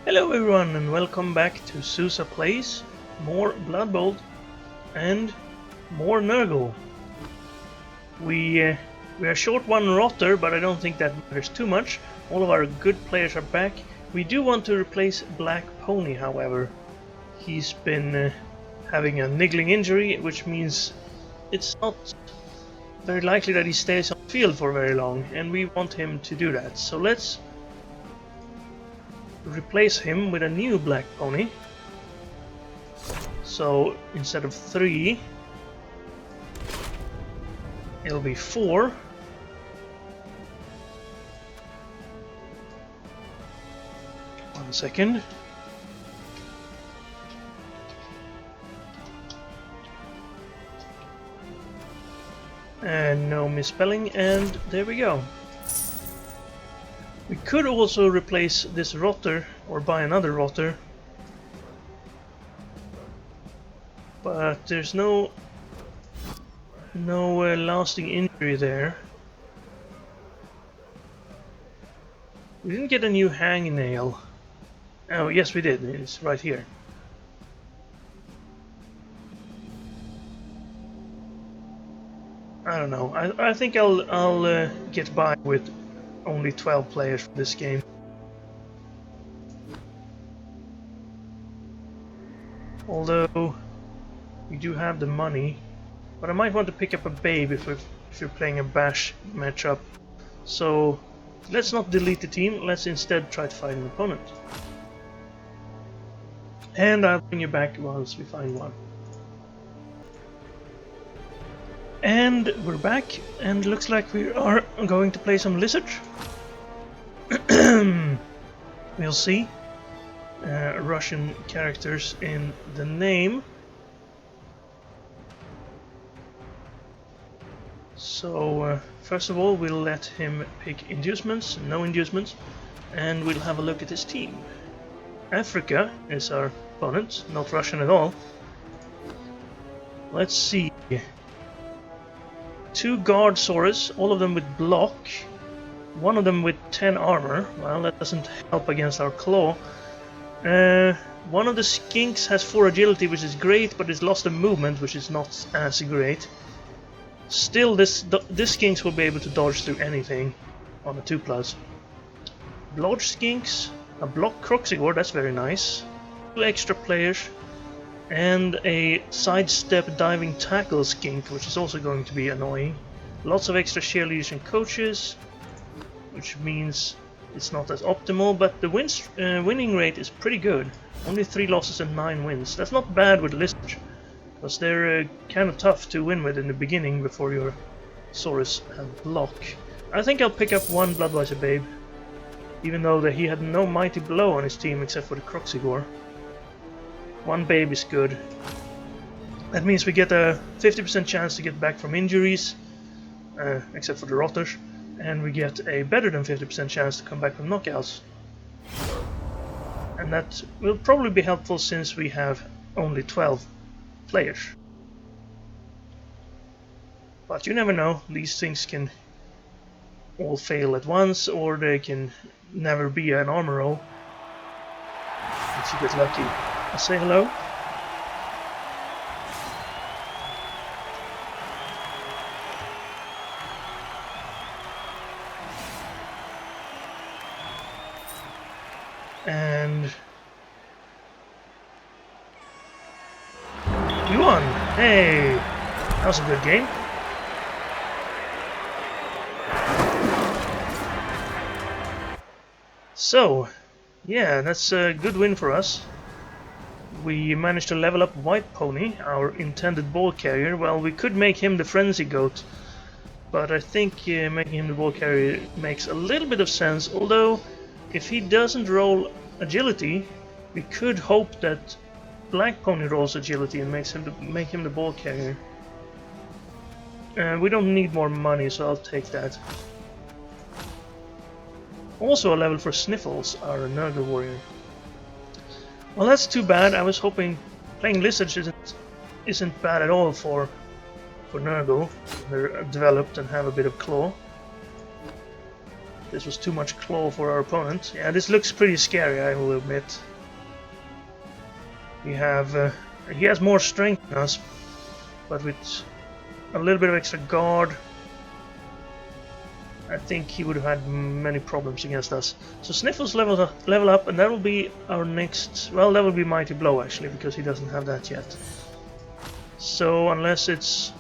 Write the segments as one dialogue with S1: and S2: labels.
S1: Hello everyone and welcome back to Sousa Plays, more Blood Bowl and more Nurgle. We are short one rotter, but I don't think that matters too much. All of our good players are back. We do want to replace Black Pony, however. He's been having a niggling injury, which means it's not very likely that he stays on the field for very long, and we want him to do that. So let's replace him with a new Black Pony. So instead of 3, it'll be 4. One second. And no misspelling, and there we go. We could also replace this rotter or buy another rotter, but there's no lasting injury there. We didn't get a new hangnail. Oh yes, we did. It's right here. I don't know. I think I'll get by with only 12 players for this game. Although we do have the money, but I might want to pick up a babe if you're playing a bash matchup. So let's not delete the team. Let's instead try to find an opponent. And I'll bring you back once we find one. And we're back, and looks like we are going to play some Lizard. We'll see. Russian characters in the name. So first of all, we'll let him pick inducements, no inducements, and we'll have a look at his team. Africa is our opponent, not Russian at all. Let's see. 2 guard Saurus, all of them with block, one of them with 10 armor. Well, that doesn't help against our claw. One of the skinks has 4 agility, which is great, but it's lost a movement, which is not as great. Still, this skinks will be able to dodge through anything on a 2+. Blodge skinks, a block Croxigore, that's very nice. 2 extra players. And a sidestep diving tackle skink, which is also going to be annoying. Lots of extra cheerleaders and coaches, which means it's not as optimal, but the winning rate is pretty good. Only 3 losses and 9 wins. That's not bad with Lizard, because they're kind of tough to win with in the beginning before your Saurus have block. I think I'll pick up one Bloodweiser Babe, even though he had no Mighty Blow on his team except for the Croxigore. 1 babe is good. That means we get a 50% chance to get back from injuries, except for the rotters, and we get a better than 50% chance to come back from knockouts. And that will probably be helpful since we have only 12 players. But you never know, these things can all fail at once, or they can never be an armor roll if you get lucky. I'll say hello. And we won! Hey! That was a good game. So, yeah, that's a good win for us. We managed to level up White Pony, our intended ball carrier. Well, we could make him the Frenzy Goat, but I think making him the ball carrier makes a little bit of sense, although if he doesn't roll agility, we could hope that Black Pony rolls agility and make him the ball carrier. We don't need more money, so I'll take that. Also a level for Sniffles, our Nurgle warrior. Well, that's too bad. I was hoping playing Lizards isn't bad at all for Nurgle. They're developed and have a bit of claw. This was too much claw for our opponent. Yeah, this looks pretty scary, I will admit. We have... he has more strength than us, but with a little bit of extra guard, I think he would have had many problems against us. So Sniffles level up, and that will be our next... Well, that will be Mighty Blow, actually, because he doesn't have that yet. So, unless it's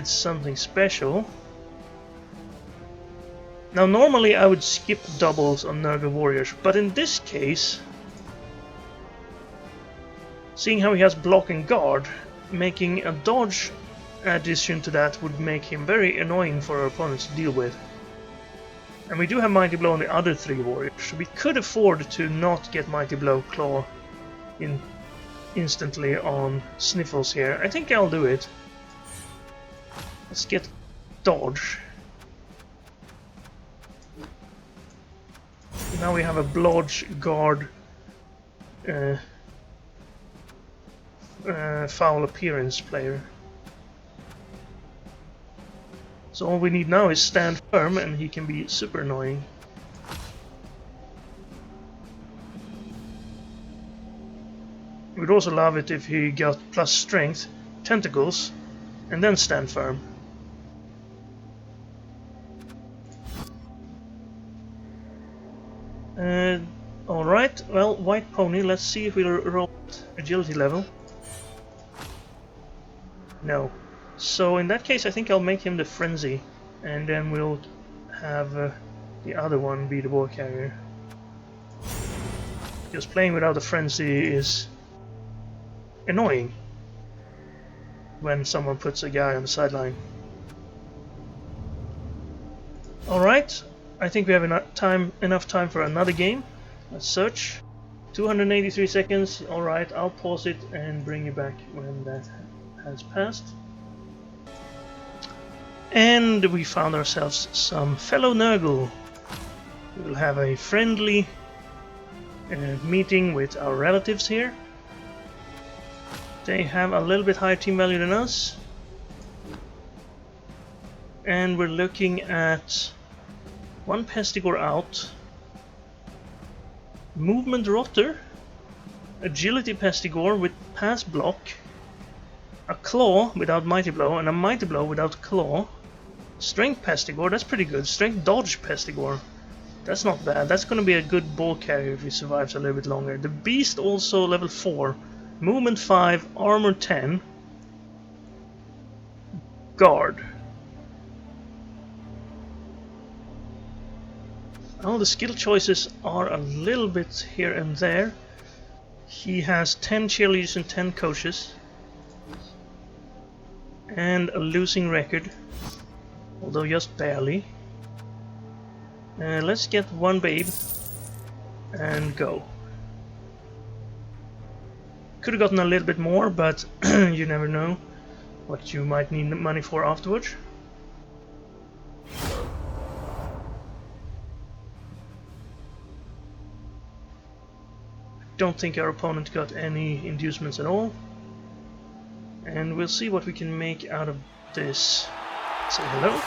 S1: something special... Now, normally I would skip doubles on Nurgle Warriors, but in this case... Seeing how he has block and guard, making a dodge addition to that would make him very annoying for our opponents to deal with. And we do have Mighty Blow on the other 3 warriors, so we could afford to not get Mighty Blow Claw instantly on Sniffles here. I think I'll do it. Let's get dodge. Now we have a blodge guard foul appearance player. So all we need now is stand firm, and he can be super annoying. We'd also love it if he got plus strength, tentacles, and then stand firm. Alright, well, White Pony, let's see if we'll roll agility level. No. So in that case I think I'll make him the Frenzy, and then we'll have the other one be the War Carrier. Because playing without a Frenzy is annoying when someone puts a guy on the sideline. Alright, I think we have enough time for another game. Let's search. 283 seconds, alright, I'll pause it and bring you back when that has passed. And we found ourselves some fellow Nurgle. We will have a friendly meeting with our relatives here. They have a little bit higher team value than us. And we're looking at 1 Pestigore out, Movement Rotter, Agility Pestigore with Pass Block, a Claw without Mighty Blow, and a Mighty Blow without Claw. Strength Pestigore, that's pretty good. Strength Dodge Pestigore, that's not bad. That's gonna be a good ball carrier if he survives a little bit longer. The Beast also level 4, Movement 5, Armor 10, Guard. All the skill choices are a little bit here and there. He has 10 cheerleaders and 10 coaches. And a losing record, although just barely. Let's get 1 babe and go. Could have gotten a little bit more, but you never know what you might need money for afterwards. Don't think our opponent got any inducements at all. And we'll see what we can make out of this. Say hello.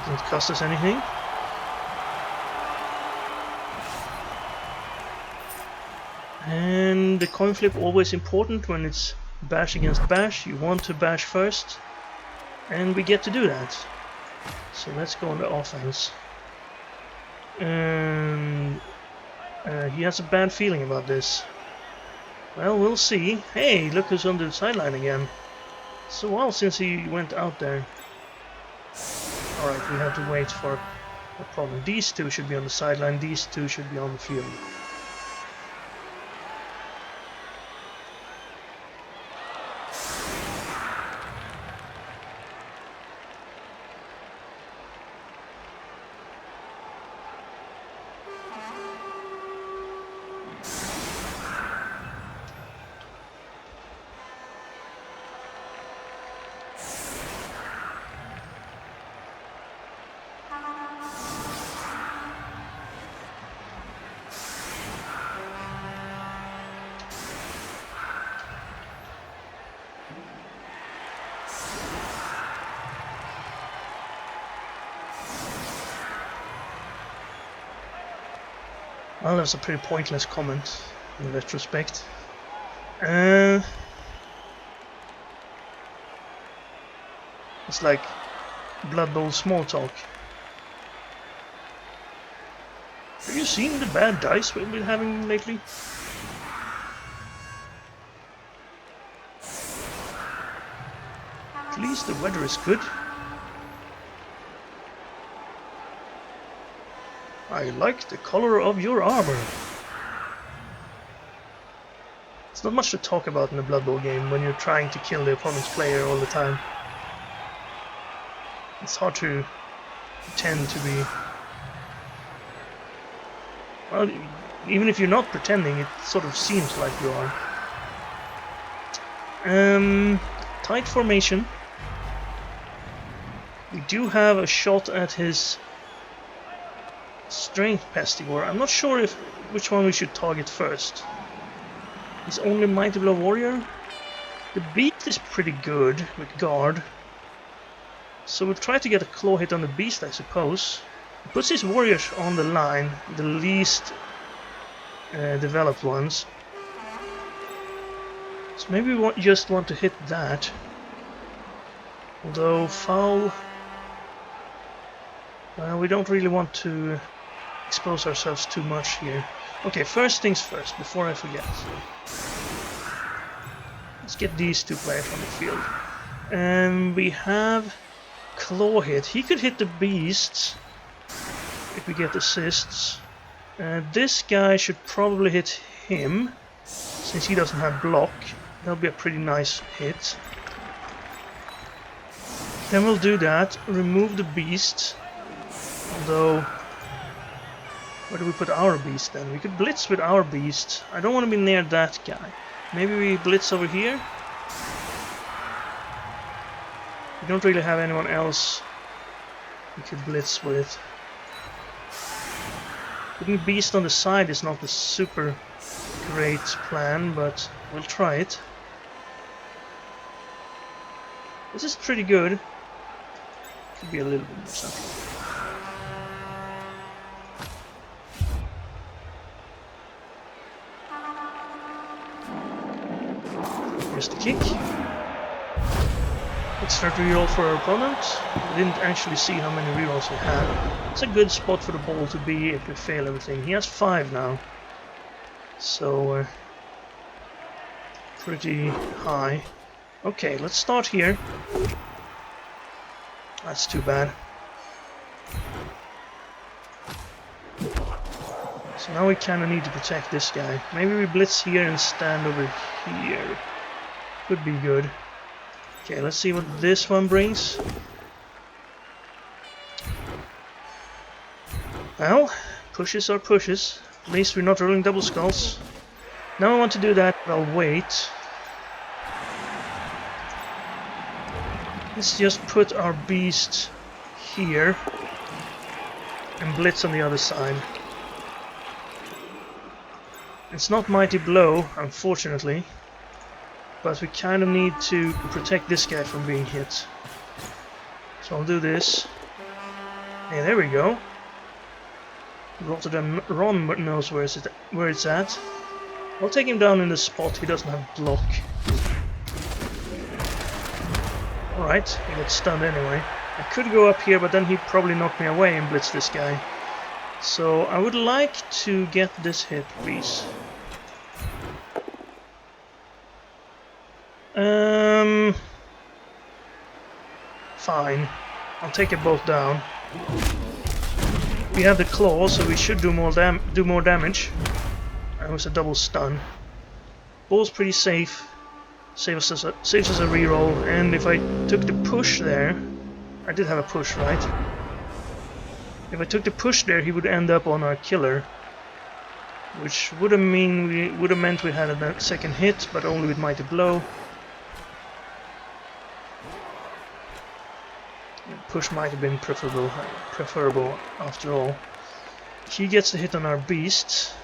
S1: Doesn't cost us anything. And the coin flip always important when it's bash against bash. You want to bash first, and we get to do that. So let's go on the offense. And he has a bad feeling about this. Well, we'll see. Hey, look who's on the sideline again. It's a while since he went out there. Alright, we have to wait for a problem. These 2 should be on the sideline, these 2 should be on the field. Well, that's a pretty pointless comment in retrospect. It's like Blood Bowl small talk. Have you seen the bad dice we've been having lately? At least the weather is good. I like the color of your armor. It's not much to talk about in a Blood Bowl game when you're trying to kill the opponent's player all the time. It's hard to pretend to be... Well, even if you're not pretending, it sort of seems like you are. Tight formation. We do have a shot at his Strength Pestivore. I'm not sure which one we should target first. He's only Mighty Blow Warrior. The Beast is pretty good with Guard. So we'll try to get a claw hit on the Beast, I suppose. He puts his warriors on the line, the least developed ones. So maybe we just want to hit that. Although foul... Well, we don't really want to expose ourselves too much here. Okay, first things first, before I forget. Let's get these two players on the field. And we have claw hit. He could hit the beasts if we get assists. This guy should probably hit him, since he doesn't have block. That'll be a pretty nice hit. Then we'll do that, remove the beast. Although, where do we put our beast then? We could blitz with our beast. I don't want to be near that guy. Maybe we blitz over here? We don't really have anyone else we could blitz with. Putting beast on the side is not a super great plan, but we'll try it. This is pretty good. Could be a little bit more something. Here's the kick. Let's start to reroll for our opponent. We didn't actually see how many rerolls we had. It's a good spot for the ball to be if we fail everything. He has 5 now. So, pretty high. Okay, let's start here. That's too bad. So now we kind of need to protect this guy. Maybe we blitz here and stand over here. Could be good. Okay, let's see what this one brings. Well, pushes are pushes. At least we're not rolling double skulls. Now I want to do that, but I'll wait. Let's just put our beast here and blitz on the other side. It's not Mighty Blow, unfortunately. But we kind of need to protect this guy from being hit. So I'll do this. Hey, there we go. Rotterdam Ron knows where it's at. I'll take him down in the spot he doesn't have block. Alright, he got stunned anyway. I could go up here, but then he'd probably knock me away and blitz this guy. So I would like to get this hit, please. Fine. I'll take it both down. We have the claw, so we should do more damage. That was a double stun. Ball's pretty safe. Saves us a reroll, and if I took the push there, I did have a push, right? If I took the push there, he would end up on our killer, which would have meant we had a second hit, but only with Mighty Blow. Push might have been preferable after all. He gets the hit on our beast.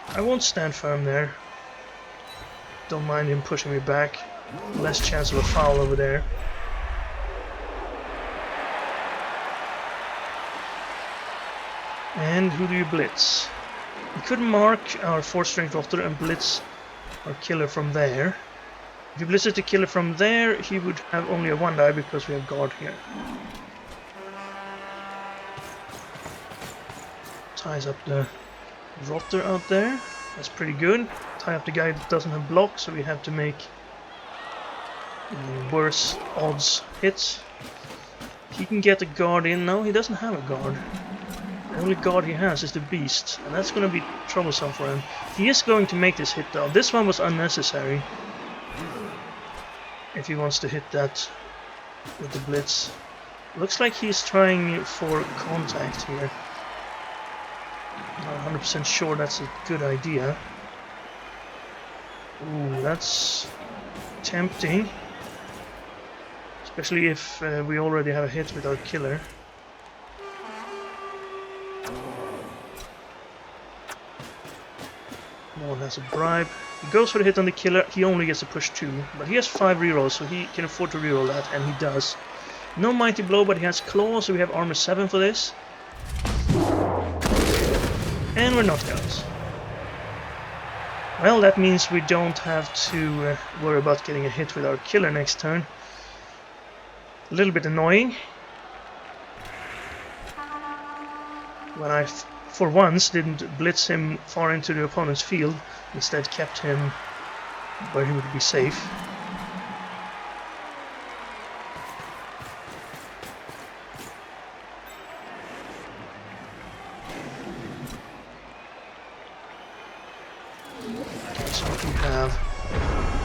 S1: I won't stand firm there. Don't mind him pushing me back. Less chance of a foul over there. And who do you blitz? You could mark our 4-strength rotter and blitz our killer from there. If you blitzed the killer from there, he would have only a 1 die because we have guard here. Ties up the rotter out there. That's pretty good. Tie up the guy that doesn't have block, so we have to make worse odds hits. He can get a guard in. No, he doesn't have a guard. The only guard he has is the beast, and that's going to be troublesome for him. He is going to make this hit though. This one was unnecessary. If he wants to hit that with the blitz. Looks like he's trying for contact here. Not 100% sure that's a good idea. Ooh, that's tempting. Especially if we already have a hit with our killer. No one has a bribe. He goes for the hit on the killer. He only gets a push 2, but he has 5 rerolls, so he can afford to reroll that, and he does. No mighty blow, but he has claw, so we have armor 7 for this. And we're knocked out. Well, that means we don't have to worry about getting a hit with our killer next turn. A little bit annoying. When I, for once, didn't blitz him far into the opponent's field, instead kept him where he would be safe.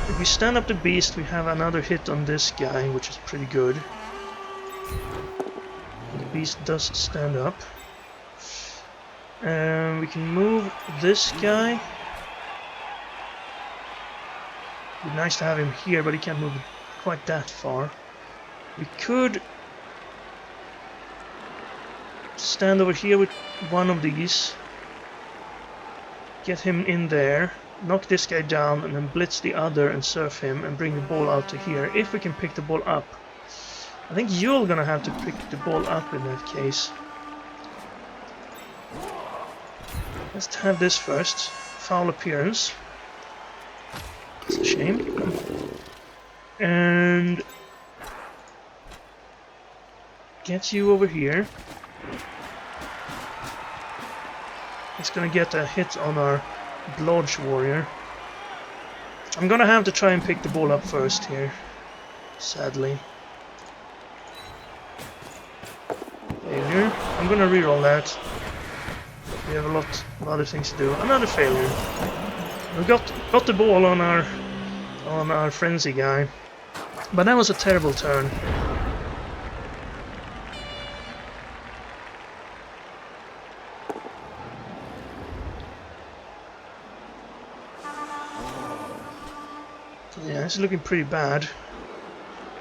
S1: If we stand up the beast, we have another hit on this guy, which is pretty good. The beast does stand up. We can move this guy. It'd be nice to have him here, but he can't move quite that far. We could stand over here with one of these. Get him in there. Knock this guy down and then blitz the other and surf him and bring the ball out to here, if we can pick the ball up. I think you're gonna have to pick the ball up in that case. Let's have this first. Foul appearance. It's a shame. And get you over here. It's gonna get a hit on our Blodge warrior. I'm gonna have to try and pick the ball up first here, sadly. Failure. I'm gonna reroll that. We have a lot of other things to do. Another failure. We got the ball on our frenzy guy, but that was a terrible turn. Yeah, it's looking pretty bad,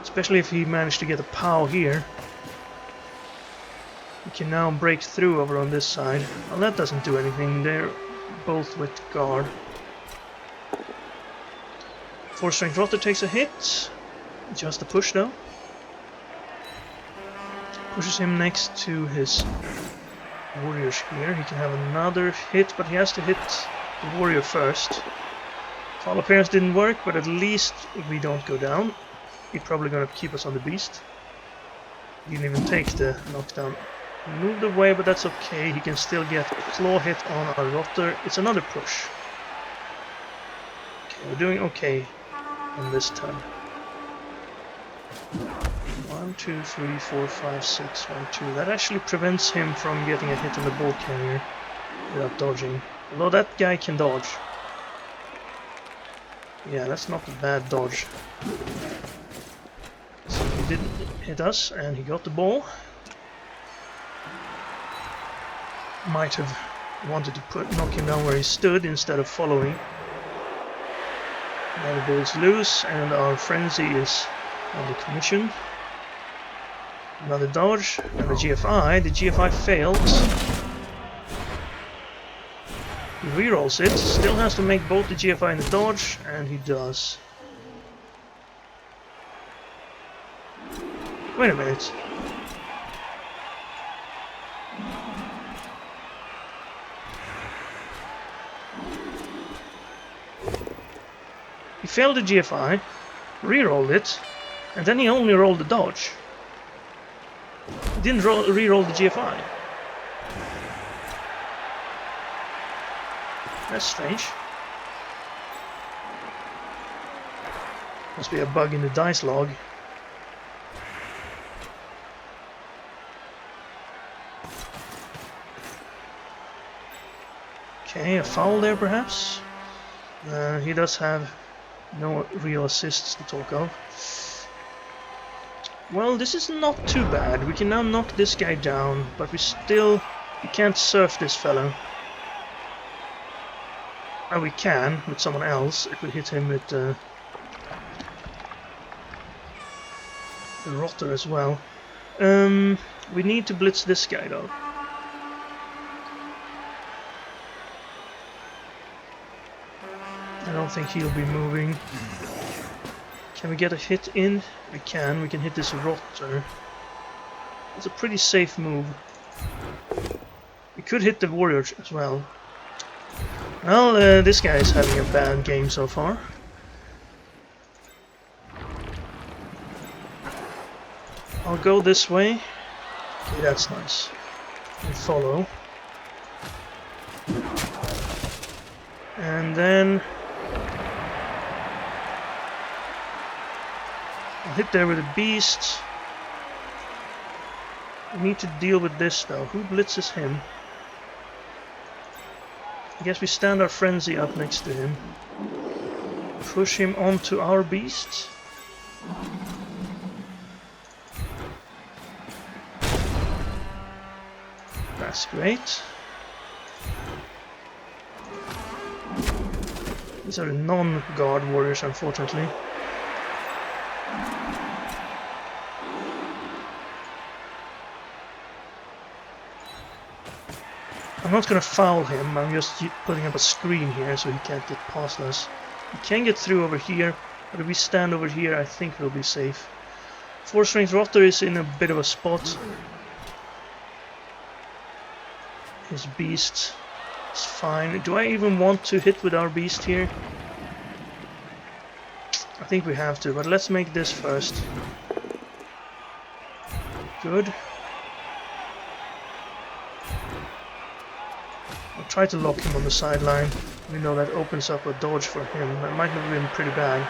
S1: especially if he managed to get a POW here. We can now break through over on this side. Well, that doesn't do anything. They're both with guard. 4-strength rotter takes a hit. Just a push though. Pushes him next to his warriors here. He can have another hit, but he has to hit the warrior first. Foul appearance didn't work, but at least we don't go down. He's probably gonna keep us on the beast. He didn't even take the knockdown. Moved away, but that's okay. He can still get a claw hit on our rotter. It's another push. Okay, we're doing okay on this turn. 1, 2, 3, 4, 5, 6, 1, 2. That actually prevents him from getting a hit on the ball carrier without dodging. Although that guy can dodge. Yeah, that's not a bad dodge. So he did hit us, and he got the ball. Might have wanted to knock him down where he stood instead of following. Now the ball's loose, and our frenzy is on the commission. Another dodge, and the GFI. The GFI fails. He rerolls it, still has to make both the GFI and the dodge, and he does. Wait a minute. failed the GFI, re-rolled it, and then he only rolled the dodge. He didn't re-roll the GFI. That's strange. Must be a bug in the dice log. Okay, a foul there perhaps. He does have no real assists to talk of. Well, this is not too bad. We can now knock this guy down, but we can't surf this fellow. And we can with someone else if we hit him with the rotter as well. We need to blitz this guy though. I don't think he'll be moving. Can we get a hit in? We can. We can hit this rotter. It's a pretty safe move. We could hit the warrior as well. Well, this guy is having a bad game so far. I'll go this way. Okay, that's nice. We follow. And then I'll hit there with a beast. We need to deal with this though. Who blitzes him? I guess we stand our frenzy up next to him. Push him onto our beast. That's great. These are the non-guard warriors, unfortunately. I'm not gonna foul him, I'm just putting up a screen here so he can't get past us. He can get through over here, but if we stand over here I think we'll be safe. 4-strength rotter is in a bit of a spot. His beast is fine. Do I even want to hit with our beast here? I think we have to, but let's make this first. Good. I'll try to lock him on the sideline. We know that opens up a dodge for him. That might have been pretty bad.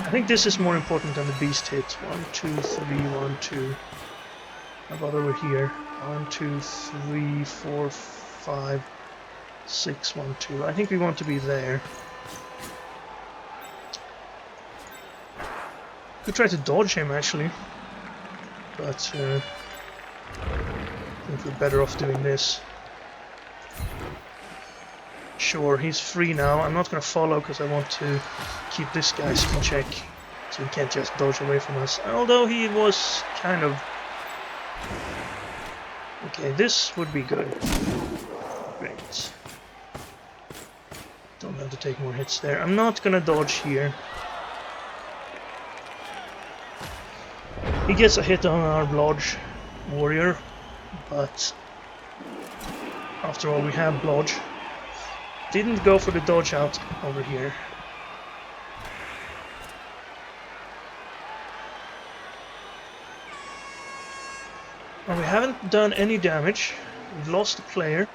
S1: I think this is more important than the beast hit. 1, 2, 3, 1, 2. How about over here? 1, 2, 3, 4, 5, 6, 1, 2. I think we want to be there. Could try to dodge him actually, but I think we're better off doing this. Sure, he's free now. I'm not going to follow because I want to keep this guy in check so he can't just dodge away from us. Although he was kind of... Okay, this would be good. Great. Don't have to take more hits there. I'm not gonna dodge here. He gets a hit on our Blodge warrior, but after all we have Blodge. Didn't go for the dodge out over here. Well, we haven't done any damage. We've lost a player.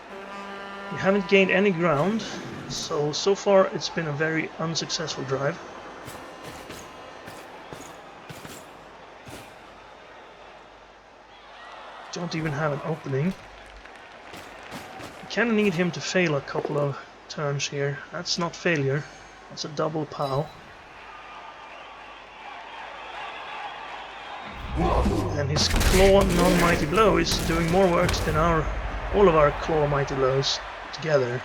S1: We haven't gained any ground. So far it's been a very unsuccessful drive. Don't even have an opening. We kind of need him to fail a couple of turns here. That's not failure. That's a double POW. And his claw non-mighty blow is doing more work than all of our claw mighty blows together.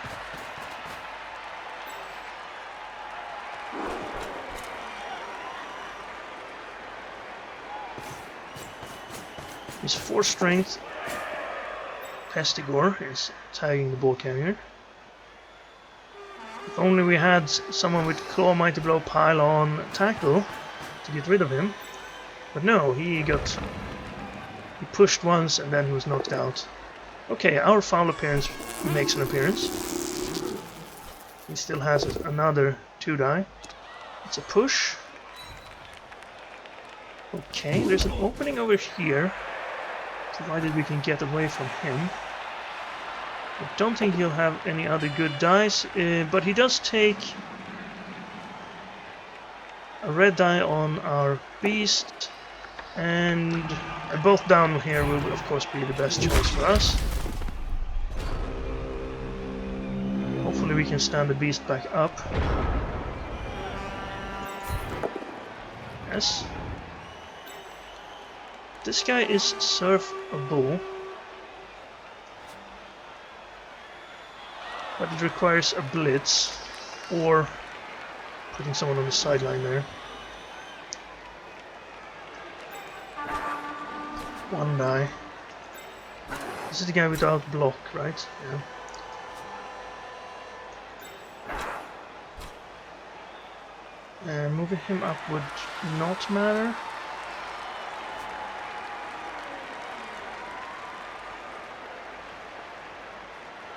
S1: His 4 strength Pestigore is tagging the ball carrier. If only we had someone with claw mighty blow pile on tackle to get rid of him. But no, he pushed once and then he was knocked out. Okay, our foul appearance makes an appearance. He still has another 2 die. It's a push. Okay, there's an opening over here, provided we can get away from him. I don't think he'll have any other good dice, but he does take a red die on our beast, and both down here will of course be the best choice for us. Hopefully we can stand the beast back up. Yes. This guy is surfable, but it requires a blitz, or putting someone on the sideline there. 1 die. This is the guy without block, right? Yeah. Moving him up would not matter.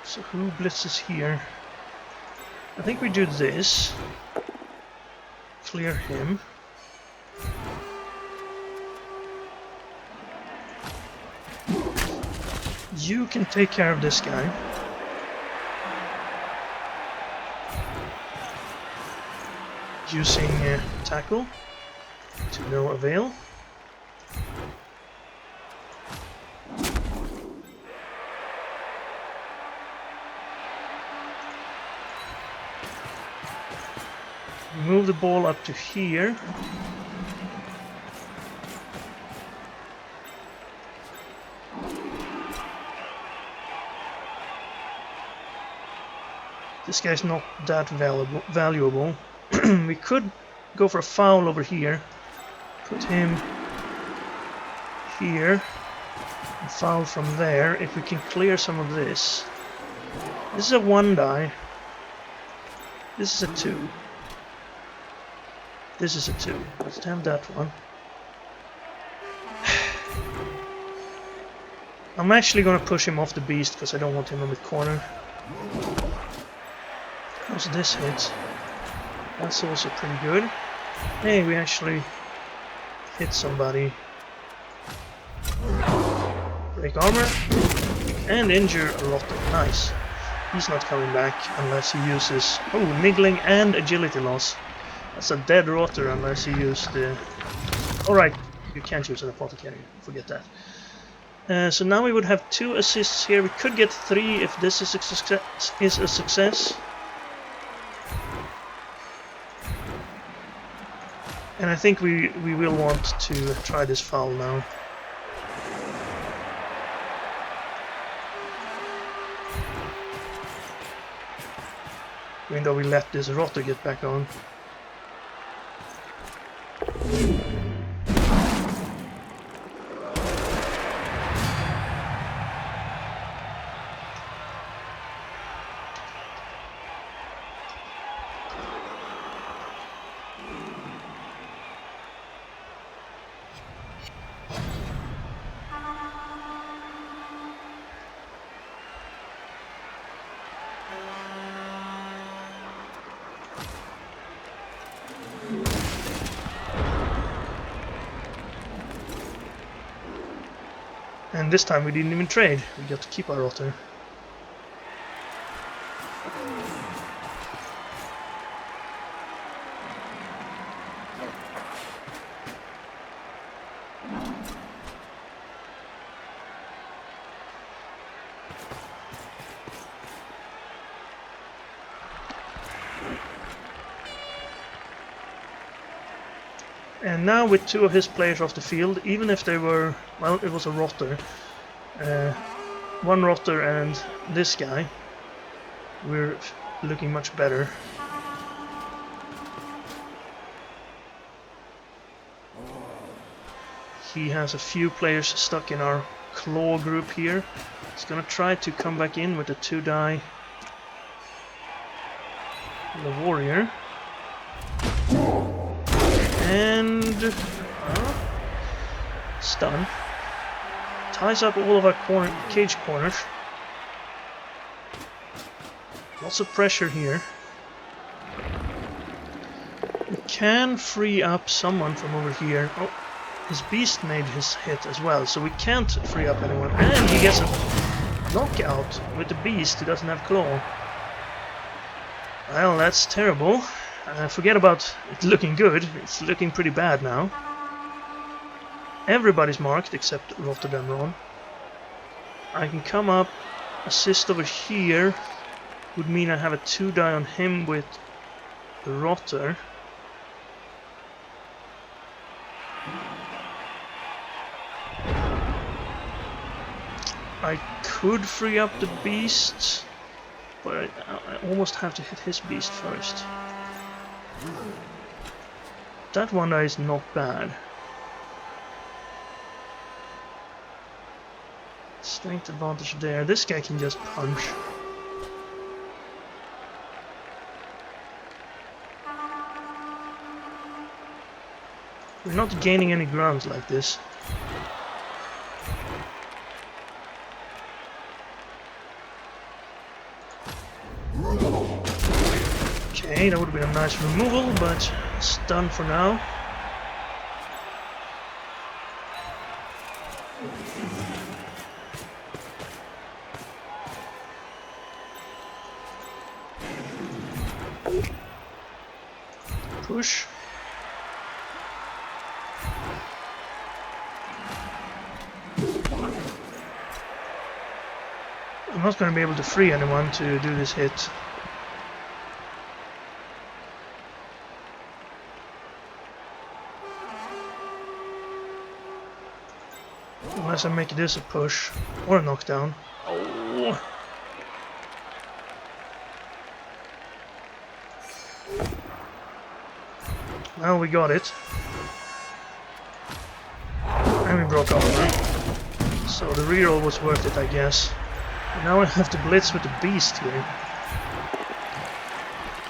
S1: So who blitzes here? I think we do this. Clear him. You can take care of this guy. Using tackle to no avail. Move the ball up to here. This guy's not that valuable. We could go for a foul over here. Put him here. And foul from there if we can clear some of this. This is a 1 die. This is a 2. This is a 2. Let's have that one. I'm actually gonna push him off the beast because I don't want him on the corner. How's this hit? That's also pretty good. Hey, we actually hit somebody. Break armor and injure a rotter. Nice. He's not coming back unless he uses niggling and agility loss. That's a dead rotter unless you use the... Alright, you can't use an apothecary, forget that. So now we would have 2 assists here. We could get 3 if this is a success. And I think we will want to try this foul now. Even though we let this rotter get back on. And this time we didn't even trade, we got to keep our rotter. And now with 2 of his players off the field, even if they were, well, it was a rotter, 1 rotter and this guy, we're looking much better. He has a few players stuck in our claw group here. He's gonna try to come back in with a 2 die. The warrior. And stun. Ties up all of our cage corners. Lots of pressure here. We can free up someone from over here. Oh, his beast made his hit as well, so we can't free up anyone. And he gets a knockout with the beast who doesn't have claw. Well, that's terrible. Forget about it looking good. It's looking pretty bad now. Everybody's marked except Rotterdam Ron. I can come up, assist over here. Would mean I have a 2-die on him with the Rotter. I could free up the beast, but I almost have to hit his beast first. That one die is not bad. Strength advantage there. This guy can just punch. We're not gaining any ground like this. Okay, that would have been a nice removal, but it's done for now. Push. I'm not going to be able to free anyone to do this hit. Unless I make this a push or a knockdown. Oh! Well, we got it. And we broke armor. So the reroll was worth it, I guess. And now I have to blitz with the beast here.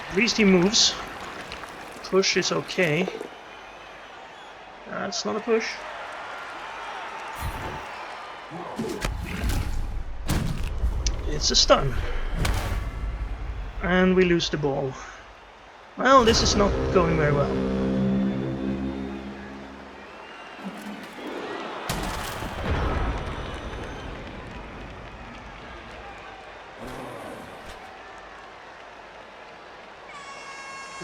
S1: At least he moves. Push is okay. That's not a push. It's a stun. And we lose the ball. Well, this is not going very well.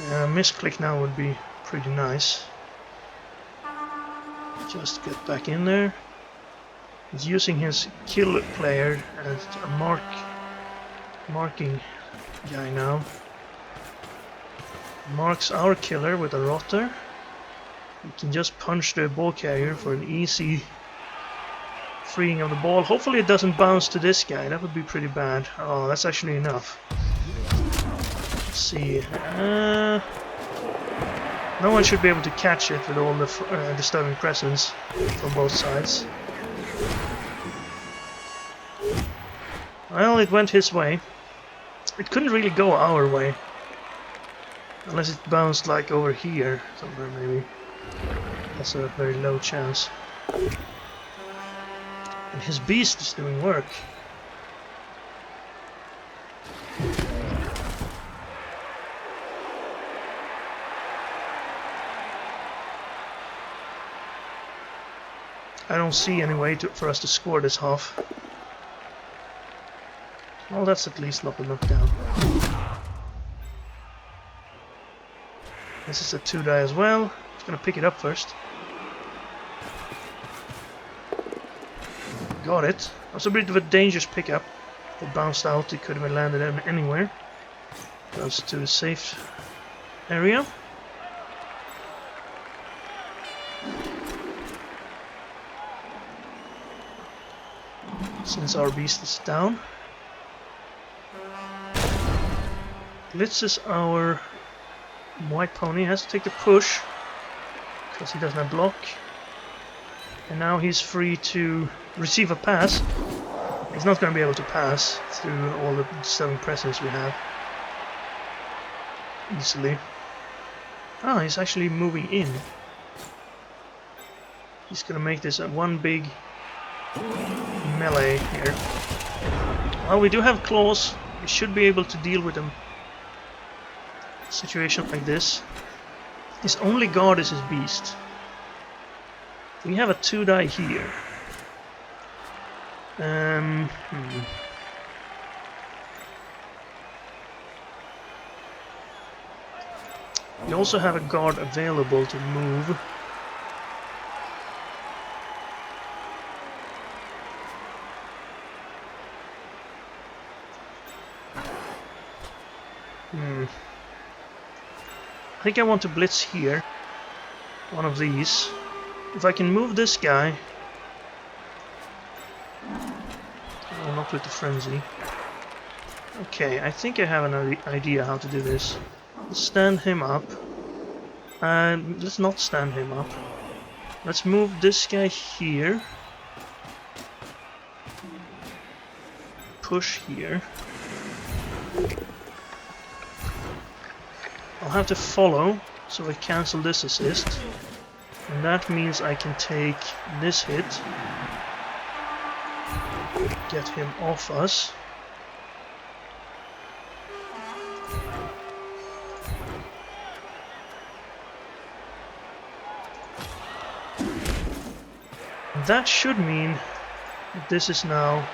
S1: Yeah, misclick now would be pretty nice. Just get back in there. He's using his kill player as a marking guy now. Marks our killer with a Rotter. We can just punch the ball carrier for an easy freeing of the ball. Hopefully it doesn't bounce to this guy. That would be pretty bad. Oh, that's actually enough. Let's see. No one should be able to catch it with all the disturbing presence from both sides. Well, it went his way. It couldn't really go our way. Unless it bounced like over here somewhere, maybe. That's a very low chance. And his beast is doing work. I don't see any way for us to score this half. Well, that's at least not a knockdown. This is a 2-die as well. Just gonna pick it up first. Got it. That was a bit of a dangerous pickup. It bounced out, it could have landed anywhere. Goes to a safe area. Since our beast is down. Blitzes our white pony, has to take the push because he doesn't have block, and now he's free to receive a pass. He's not going to be able to pass through all the disturbing presence we have easily. Ah, he's actually moving in. He's going to make this one big melee here. Well, we do have claws. We should be able to deal with them. Situation like this. His only guard is his beast. We have a 2-die here. We also have a guard available to move. I think I want to blitz here. One of these. If I can move this guy. Oh, not with the frenzy. Okay, I think I have an idea how to do this. Let's stand him up. And let's not stand him up. Let's move this guy here. Push here. I'll have to follow, so I cancel this assist. And that means I can take this hit. Get him off us. That should mean that this is now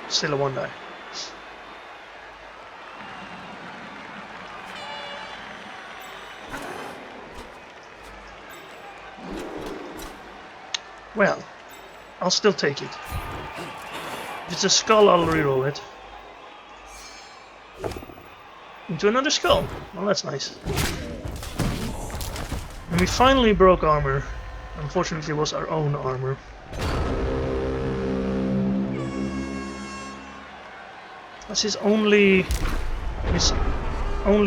S1: still a 1-die. Well, I'll still take it. If it's a skull, I'll reroll it. Into another skull. Well, that's nice. And we finally broke armor. Unfortunately, it was our own armor. That's his only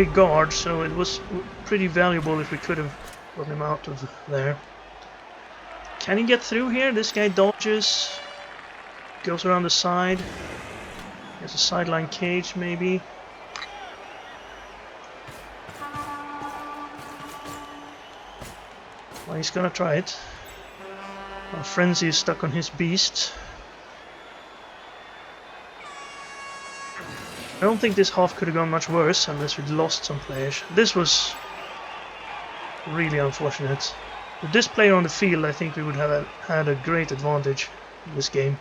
S1: guard, so it was pretty valuable if we could have got him out of there. Can he get through here? This guy dodges, goes around the side. There's a sideline cage, maybe. Well, he's gonna try it. Our frenzy is stuck on his beast. I don't think this half could have gone much worse unless we'd lost some players. This was really unfortunate. With this player on the field, I think we would have had a great advantage in this game.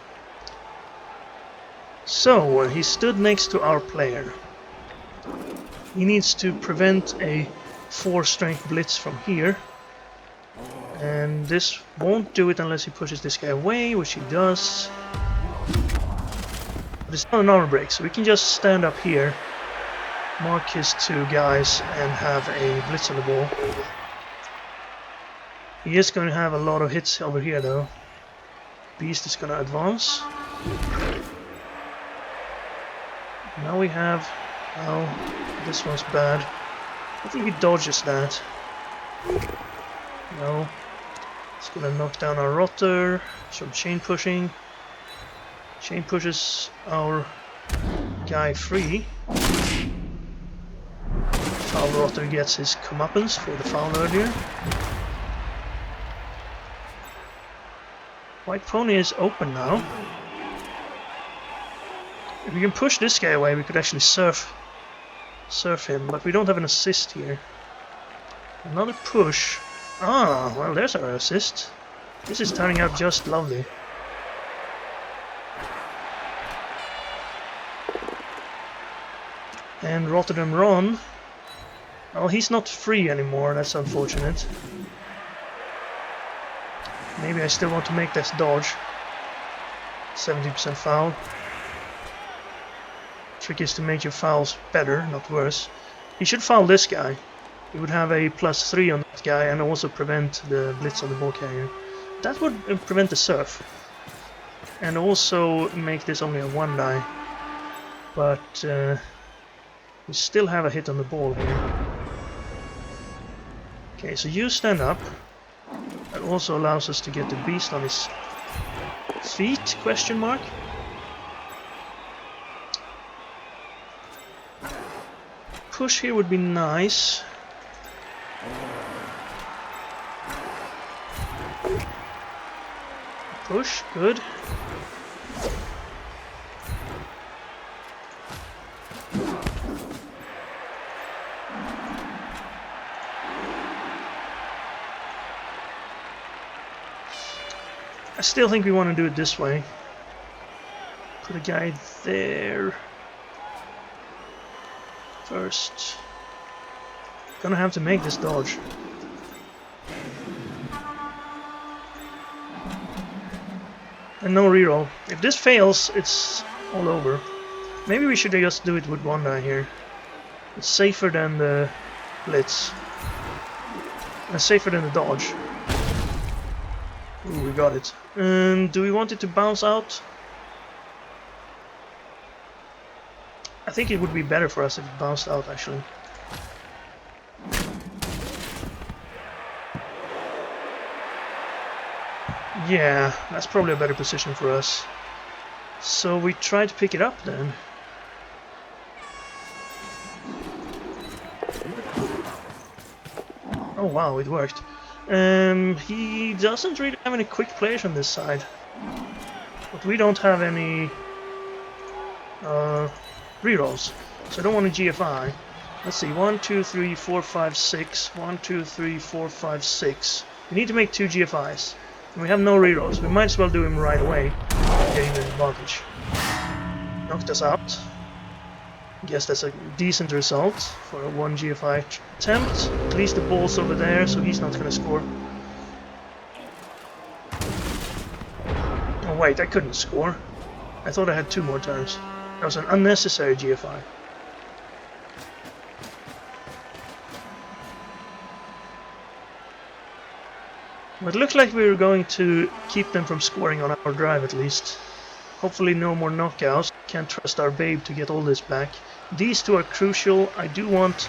S1: So, he stood next to our player. He needs to prevent a 4-strength blitz from here. And this won't do it unless he pushes this guy away, which he does. But it's not an armor break, so we can just stand up here, mark his 2 guys, and have a blitz on the ball. He is going to have a lot of hits over here though. Beast is going to advance. Now we have... oh, this one's bad. I think he dodges that. No. It's going to knock down our rotter. Some chain pushing. Chain pushes our guy free. Foul rotter gets his comeuppance for the foul earlier. White pony is open now. If we can push this guy away, we could actually surf him, but we don't have an assist here. Another push. Ah, well, there's our assist. This is turning out just lovely. And Rotterdam Ron. Well, he's not free anymore, that's unfortunate. Maybe I still want to make this dodge. 70% foul. Trick is to make your fouls better, not worse. He should foul this guy. He would have a +3 on that guy and also prevent the blitz on the ball carrier. That would prevent the surf. And also make this only a 1-die. But we still have a hit on the ball here. Okay, so you stand up. That also allows us to get the beast on his feet, question mark. Push here would be nice. Push, good. still think we want to do it this way. Put a guy there first. Gonna have to make this dodge. And no reroll. If this fails, it's all over. Maybe we should just do it with one die here. It's safer than the blitz. And safer than the dodge. Ooh, we got it. Do we want it to bounce out? I think it would be better for us if it bounced out, actually. Yeah, that's probably a better position for us. So we try to pick it up then. Oh wow, it worked. He doesn't really have any quick players on this side. But we don't have any rerolls. So I don't want a GFI. Let's see, 1, 2, 3, 4, 5, 6. 1, 2, 3, 4, 5, 6. We need to make 2 GFIs. And we have no rerolls. We might as well do him right away, getting an advantage. Knocked us out. Guess that's a decent result for a 1 GFI attempt. At least the ball's over there, so he's not gonna score. Oh wait, I couldn't score. I thought I had 2 more turns. That was an unnecessary GFI. But it looked like we were going to keep them from scoring on our drive at least. Hopefully no more knockouts. Can't trust our babe to get all this back. These 2 are crucial. I do want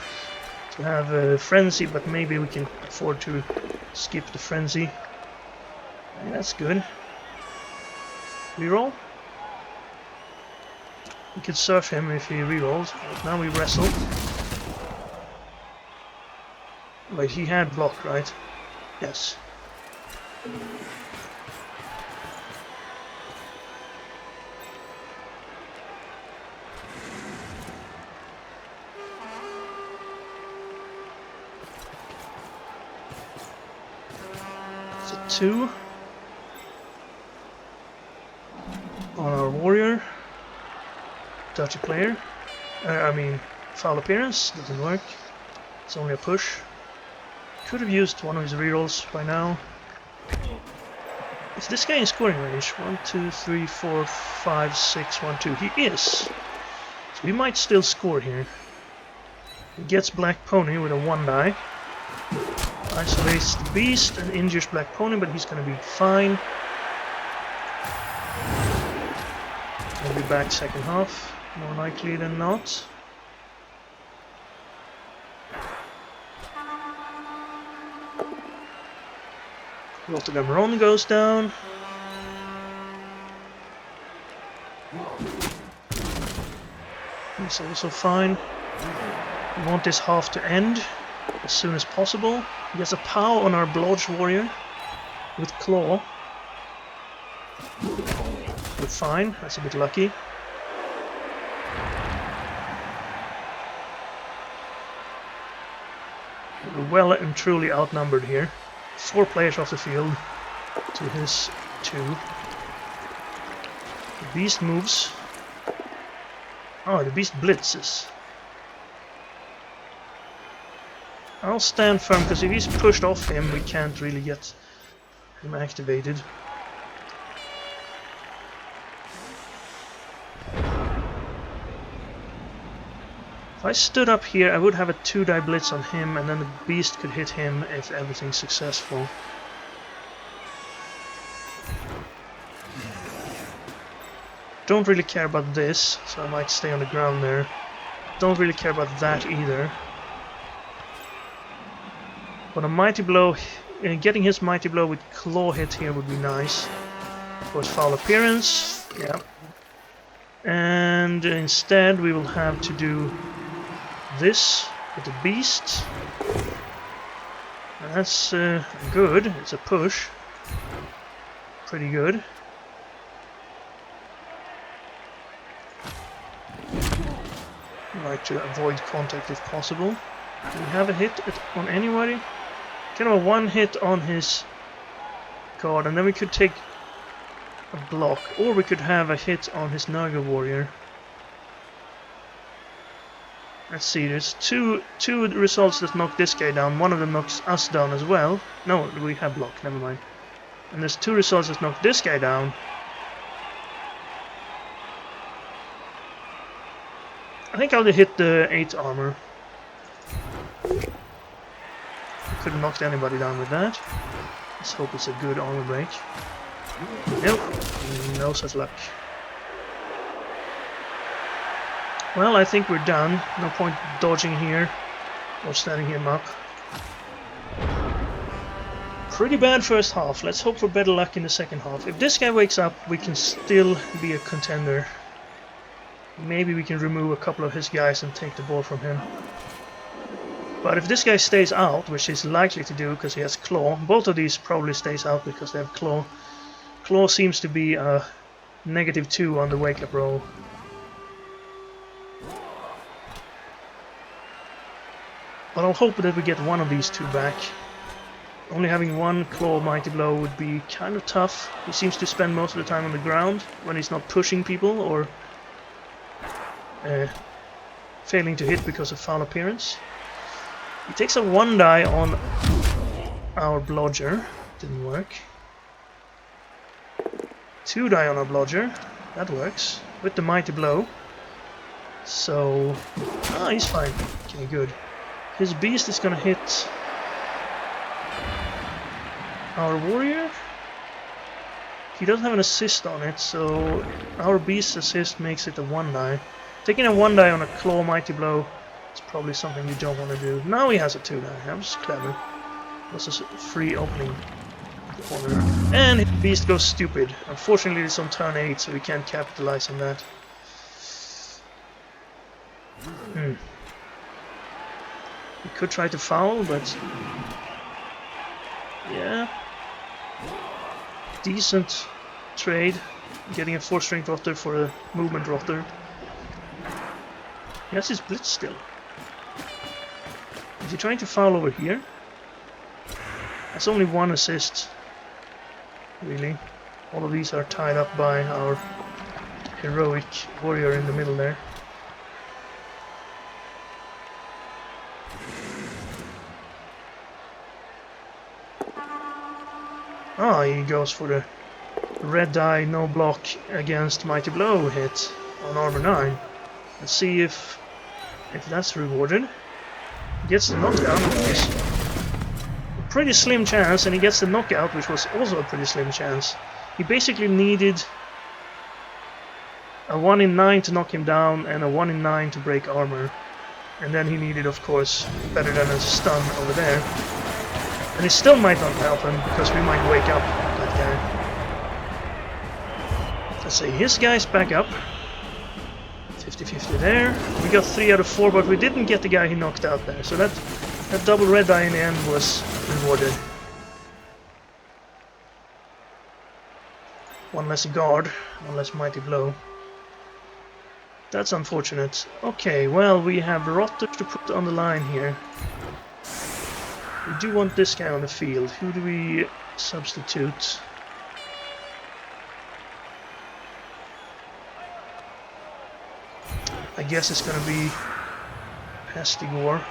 S1: to have a frenzy, but maybe we can afford to skip the frenzy. Yeah, that's good. Reroll? We could surf him if he rerolls, but now we wrestle. Wait, he had block, right? Yes. It's a 2 on our warrior. Dirty player. Foul appearance. Doesn't work. It's only a push. Could have used one of his rerolls by now. Is this guy in scoring range? 1, 2, 3, 4, 5, 6, 1, 2. He is. So we might still score here. He gets Black Pony with a 1 die. Isolates the beast and injures Black Pony, but he's gonna be fine. He'll be back second half, more likely than not. Rotogamron goes down. He's also fine. We want this half to end as soon as possible. He has a POW on our Blodge Warrior with Claw. We're fine, that's a bit lucky. We're well and truly outnumbered here. 4 players off the field to his 2. The beast moves. Oh, the beast blitzes. I'll stand firm, because if he's pushed off him, we can't really get him activated. If I stood up here, I would have a 2-die blitz on him, and then the beast could hit him if everything's successful. Don't really care about this, so I might stay on the ground there. Don't really care about that either. But a Mighty Blow, getting his Mighty Blow with Claw hit here would be nice. Of course, foul appearance, yeah. And instead we will have to do this with the beast. That's good, it's a push. Pretty good. I like to avoid contact if possible. Do we have a hit on anybody? Kind of a 1 hit on his guard, and then we could take a block, or we could have a hit on his Nurgle warrior. Let's see, there's two results that knock this guy down, one of them knocks us down as well. No, we have block, never mind. And there's 2 results that knock this guy down. I think I'll hit the 8 armor. Couldn't knock anybody down with that. Let's hope it's a good armor break. Nope, no such luck. Well, I think we're done. No point dodging here or standing him up. Pretty bad first half. Let's hope for better luck in the second half. If this guy wakes up, we can still be a contender. Maybe we can remove a couple of his guys and take the ball from him. But if this guy stays out, which he's likely to do because he has Claw, both of these probably stays out because they have Claw. Claw seems to be a -2 on the wake-up roll. But I'll hope that we get one of these 2 back. Only having 1 Claw Mighty Blow would be kind of tough. He seems to spend most of the time on the ground when he's not pushing people or failing to hit because of foul appearance. He takes a 1 die on our Blodger. Didn't work. 2 die on our Blodger. That works. With the Mighty Blow. So... ah, he's fine. Okay, good. His Beast is gonna hit our Warrior. He doesn't have an assist on it, so our Beast assist makes it a 1 die. Taking a 1 die on a Claw Mighty Blow is probably something you don't want to do. Now he has a 2 die. That was clever. This is a free opening corner. And his Beast goes stupid. Unfortunately it's on turn 8, so we can't capitalize on that. We could try to foul, but... yeah. Decent trade. Getting a 4-strength rotter for a movement rotter. He has his blitz still. Is he trying to foul over here? That's only 1 assist. Really. All of these are tied up by our heroic warrior in the middle there. Ah, he goes for the red die, no block against Mighty Blow hit on armor 9. Let's see if that's rewarded. He gets the knockdown, which was a pretty slim chance, and he gets the knockout, which was also a pretty slim chance. He basically needed a 1 in 9 to knock him down and a 1 in 9 to break armor. And then he needed, of course, better than a stun over there. And it still might not help him, because we might wake up that guy. Let's see, his guy's back up. 50-50 there. We got 3 out of 4, but we didn't get the guy he knocked out there. So that double red die in the end was rewarded. 1 less guard, 1 less Mighty Blow. That's unfortunate. Okay, well, we have Rotter to put on the line here. We do want this guy on the field. Who do we substitute? I guess it's gonna be Pestigore.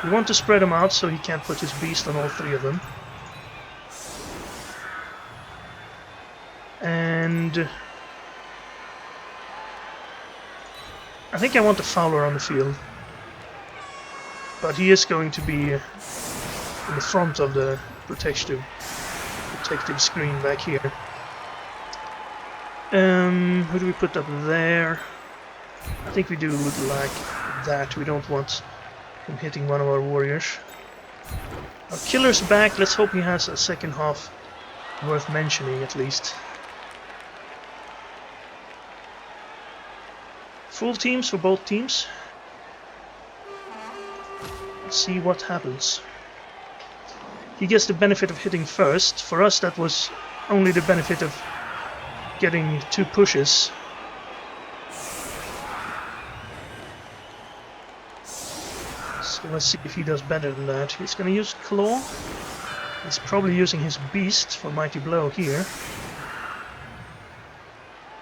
S1: We want to spread him out so he can't put his beast on all 3 of them. And I think I want the Fowler on the field. But he is going to be in the front of the protective screen back here. Who do we put up there? I think we do like that. We don't want him hitting one of our warriors. Our killer's back. Let's hope he has a second half worth mentioning at least. Full teams for both teams. Let's see what happens. He gets the benefit of hitting first. For us that was only the benefit of getting 2 pushes. So let's see if he does better than that. He's gonna use Claw. He's probably using his beast for Mighty Blow here.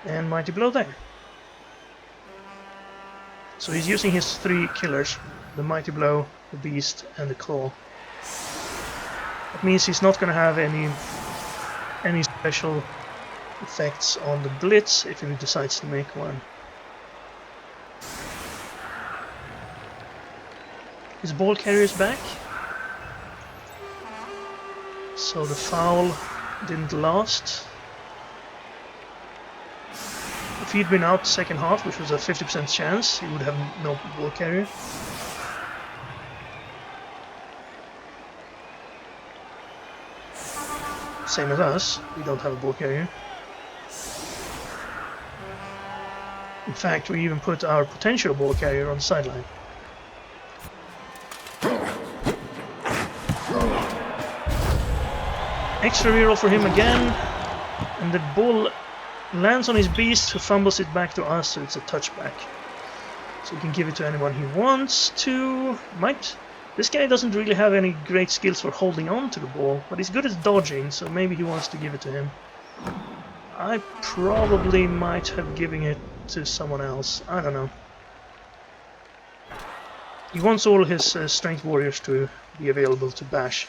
S1: And Mighty Blow there. So he's using his 3 killers. The Mighty Blow, the Beast, and the Claw. That means he's not going to have any special effects on the Blitz if he decides to make one. His ball carrier is back. So the foul didn't last. If he'd been out second half, which was a 50% chance, he would have no ball carrier. Same as us, we don't have a ball carrier. In fact, we even put our potential ball carrier on the sideline. Extra reroll for him again, and the ball lands on his beast, who fumbles it back to us, so it's a touchback. So he can give it to anyone he wants to. Might. This guy doesn't really have any great skills for holding on to the ball, but he's good at dodging, so maybe he wants to give it to him. I probably might have given it to someone else. I don't know. He wants all his strength warriors to be available to bash.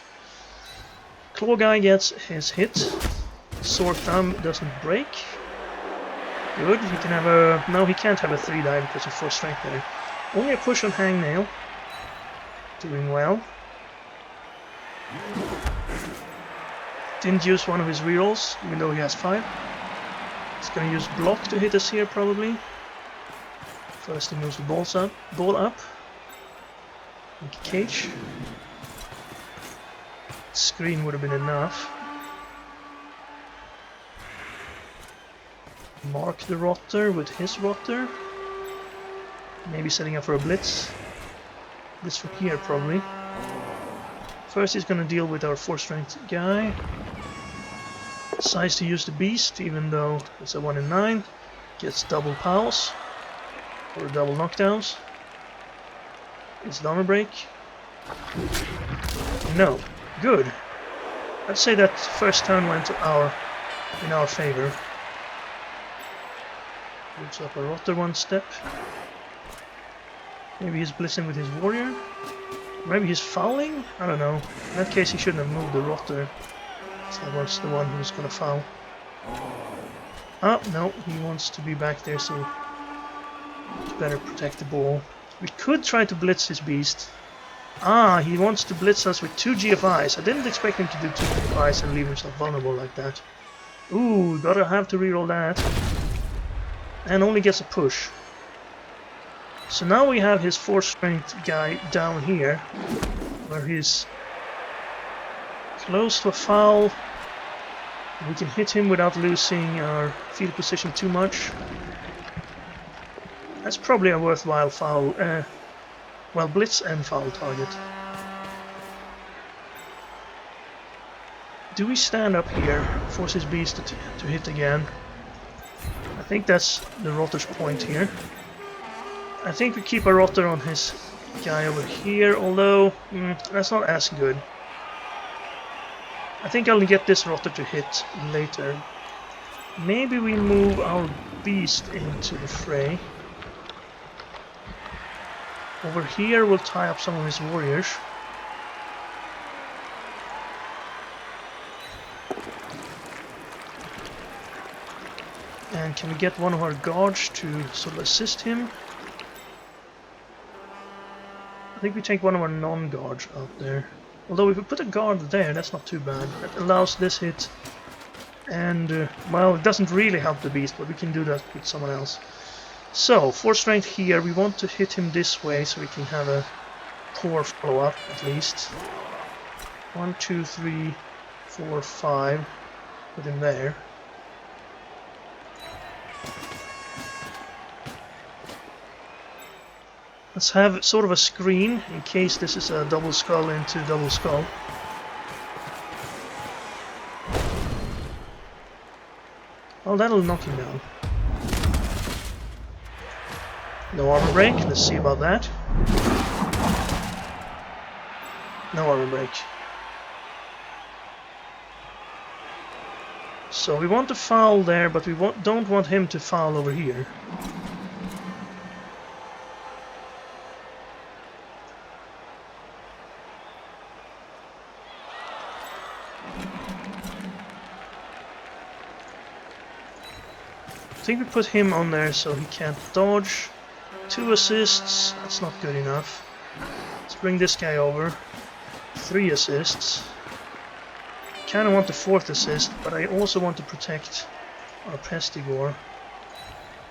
S1: Claw guy gets his hit. Sword thumb doesn't break. Good, he can have a... No, he can't have a 3-die because of 4 strength there. Only a push on hangnail. Doing well. Didn't use one of his rerolls, even though he has 5. He's gonna use block to hit us here, probably. First he moves the ball up. Make a cage. Screen would have been enough. Mark the rotter with his rotter. Maybe setting up for a blitz. Blitz from here, probably. First he's gonna deal with our 4 strength guy. Decides to use the beast, even though it's a 1 in 9. Gets double pals. Or double knockdowns. It's armor break. No. Good. I'd say that first turn went in our favor. Moves up a rotter 1 step. Maybe he's blitzing with his warrior. Maybe he's fouling? I don't know. In that case he shouldn't have moved the rotter. So that was the one who's gonna foul. Oh, no, he wants to be back there, so he's better protect the ball. We could try to blitz his beast. Ah, he wants to blitz us with 2 GFIs. I didn't expect him to do 2 GFIs and leave himself vulnerable like that. Ooh, gotta have to reroll that. And only gets a push. So now we have his 4 strength guy down here, where he's close to a foul. We can hit him without losing our field position too much. That's probably a worthwhile foul. Well, blitz and foul target. Do we stand up here, force his beast to hit again? I think that's the rotter's point here. I think we keep a rotter on his guy over here, although that's not as good. I think I'll get this rotter to hit later. Maybe we move our beast into the fray. Over here we'll tie up some of his warriors. And can we get one of our guards to sort of assist him? I think we take one of our non-guards out there. Although if we put a guard there, that's not too bad. That allows this hit. And, well, it doesn't really help the beast, but we can do that with someone else. So, 4 strength here. We want to hit him this way so we can have a poor follow-up, at least. 1, 2, 3, 4, 5. Put him there. Let's have sort of a screen in case this is a double skull into double skull. Well, that'll knock him down. No armor break, let's see about that. No armor break. So we want to foul there, but we don't want him to foul over here. I think we put him on there so he can't dodge. 2 assists, that's not good enough. Let's bring this guy over. 3 assists. Kinda want the 4th assist, but I also want to protect our Pestigore.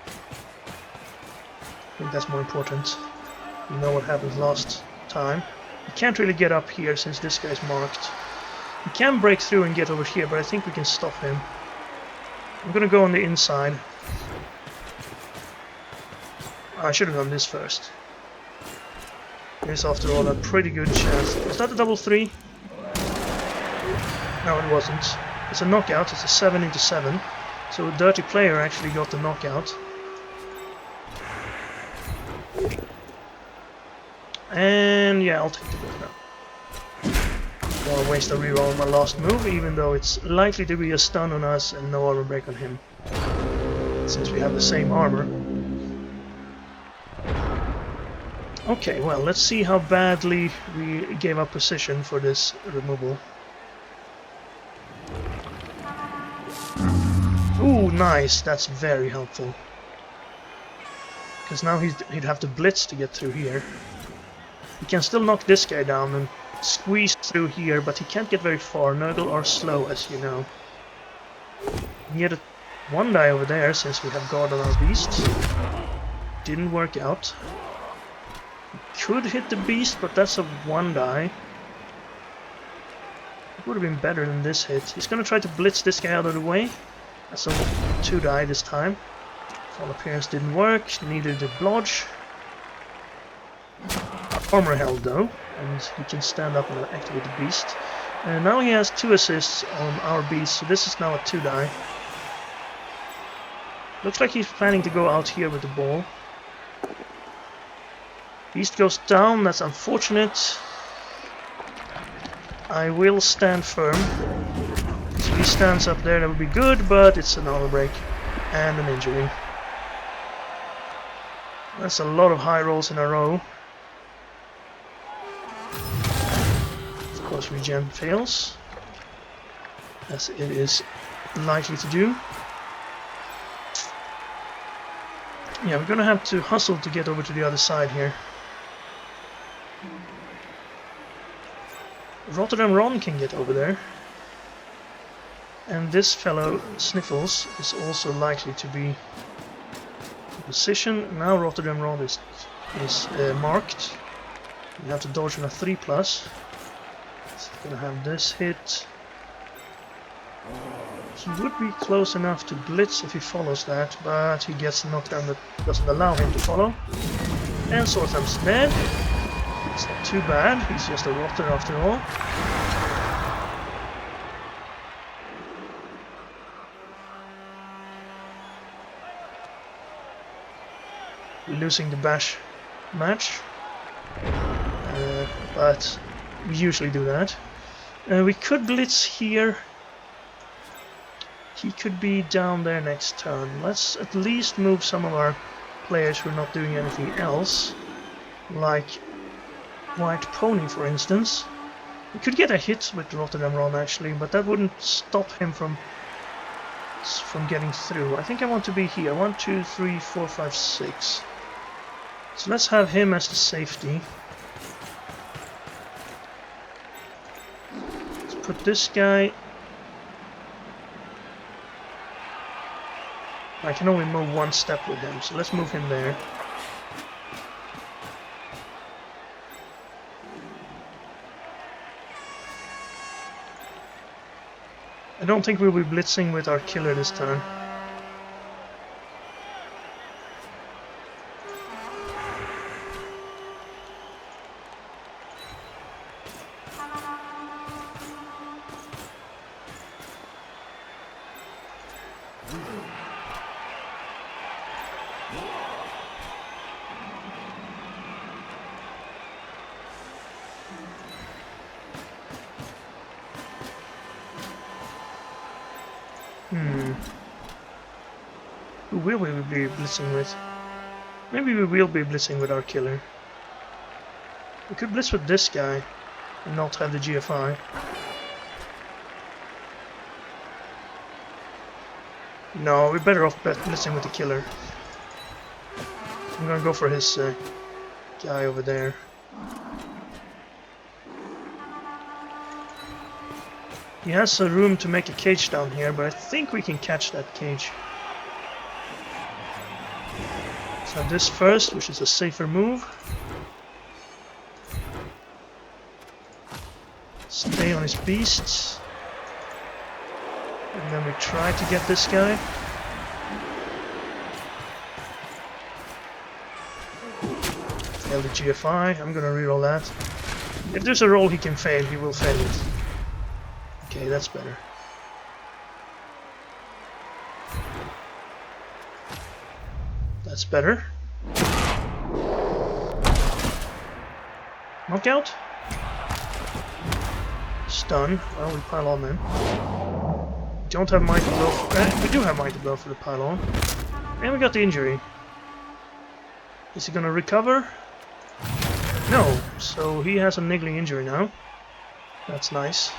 S1: I think that's more important. You know what happened last time. He can't really get up here since this guy's marked. He can break through and get over here, but I think we can stop him. I'm gonna go on the inside. I should have done this first. Here's after all a pretty good chance. Is that a double 3? No, it wasn't. It's a knockout, it's a 7 into 7. So a dirty player actually got the knockout. And yeah, I'll take the goal now. Don't want to waste a reroll on my last move, even though it's likely to be a stun on us and no armor break on him. Since we have the same armor. Okay, well, let's see how badly we gave up position for this removal. Ooh, nice, that's very helpful. Because now he'd have to blitz to get through here. He can still knock this guy down and squeeze through here, but he can't get very far. Nurgle are slow, as you know. He had a 1 die over there, since we have guard on our beast. Didn't work out. Could hit the beast, but that's a 1 die. It would have been better than this hit. He's gonna try to blitz this guy out of the way. That's a 2 die this time. Fall appearance didn't work, neither did Blodge. Armor held though, and he can stand up and activate the beast. And now he has 2 assists on our beast, so this is now a 2 die. Looks like he's planning to go out here with the ball. Beast goes down, that's unfortunate. I will stand firm. So if he stands up there, that would be good, but it's an armor break and an injury. That's a lot of high rolls in a row. Of course, regen fails, as it is likely to do. Yeah, we're gonna have to hustle to get over to the other side here. Rotterdam Ron can get over there. And this fellow, Sniffles, is also likely to be in position. Now Rotterdam Ron is marked. You have to dodge on a 3+. So gonna have this hit. He would be close enough to blitz if he follows that, but he gets a knockdown that doesn't allow him to follow. And Sortham's dead. It's not too bad, he's just a rotter after all. We're losing the bash match, but we usually do that. We could blitz here. He could be down there next turn. Let's at least move some of our players who are not doing anything else, like White Pony, for instance. We could get a hit with Rotterdam Ron actually, but that wouldn't stop him from getting through. I think I want to be here. 1, 2, 3, 4, 5, 6. So let's have him as the safety. Let's put this guy. I can only move 1 step with him, so let's move him there. I don't think we'll be blitzing with our killer this turn. Who will we be blitzing with? Maybe we will be blitzing with our killer. We could blitz with this guy and not have the GFI. No, we're better off blitzing with the killer. I'm gonna go for his guy over there. He has a room to make a cage down here, but I think we can catch that cage. So this first, which is a safer move. Stay on his beasts. And then we try to get this guy. Fail the GFI, I'm gonna reroll that. If there's a roll he can fail, he will fail it. Okay, that's better. That's better. Knockout? Stun. Well, we pile on then. Don't have Mighty Blow. We do have Mighty Blow for the pile on. And we got the injury. Is he gonna recover? No. So he has a niggling injury now. That's nice.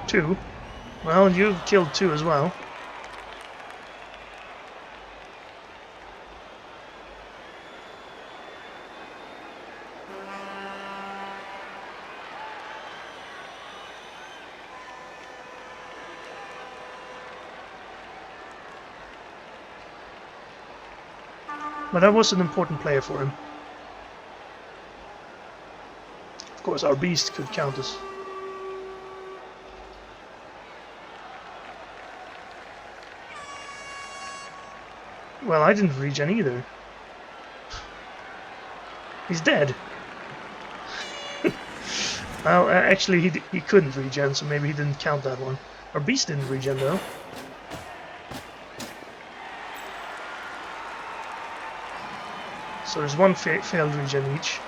S1: Two. Well, you've killed two as well. But that was an important player for him. Of course, our beast could count us. Well, I didn't regen either. He's dead. Well, actually, he couldn't regen, so maybe he didn't count that one. Our beast didn't regen, though. So there's one failed regen each.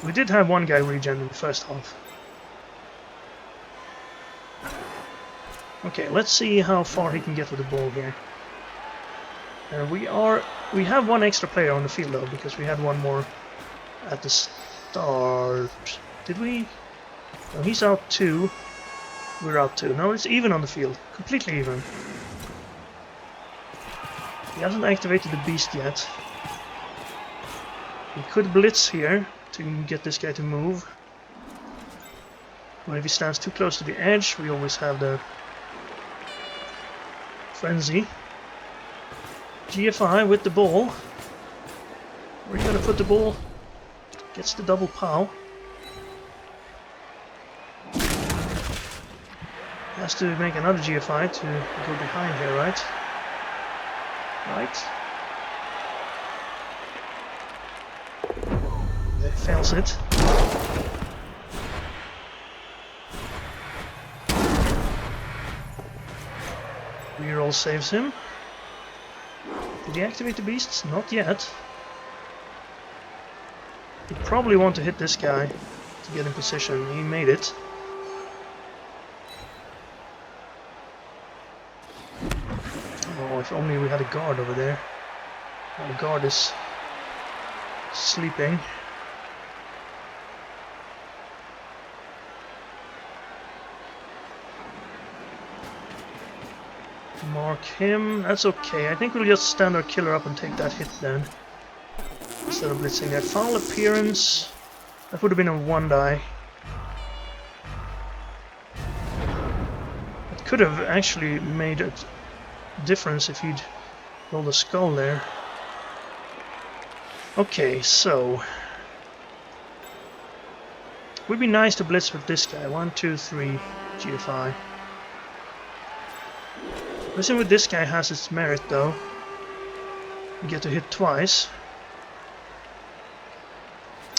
S1: We did have one guy regen in the first half. Okay, let's see how far he can get with the ball here. We have one extra player on the field though, because we had one more at the start. Did we? No, he's out 2. We're out 2. No, it's even on the field. Completely even. He hasn't activated the beast yet. We could blitz here to get this guy to move. But if he stands too close to the edge, we always have the frenzy. GFI with the ball. Where are you gonna put the ball? Gets the double pow. Has to make another GFI to go behind here, right? Right. That fails it. Reroll saves him. Did he activate the beasts? Not yet. He probably want to hit this guy to get in position. He made it. Oh, if only we had a guard over there. Well, the guard is sleeping. Mark him. That's okay. I think we'll just stand our killer up and take that hit then. Instead of blitzing that. Foul appearance. That would have been a 1 die. It could have actually made a difference if he'd rolled a skull there. Okay, so would be nice to blitz with this guy. 1, 2, 3 GFI. Blitzing with this guy has its merit though. We get to hit twice.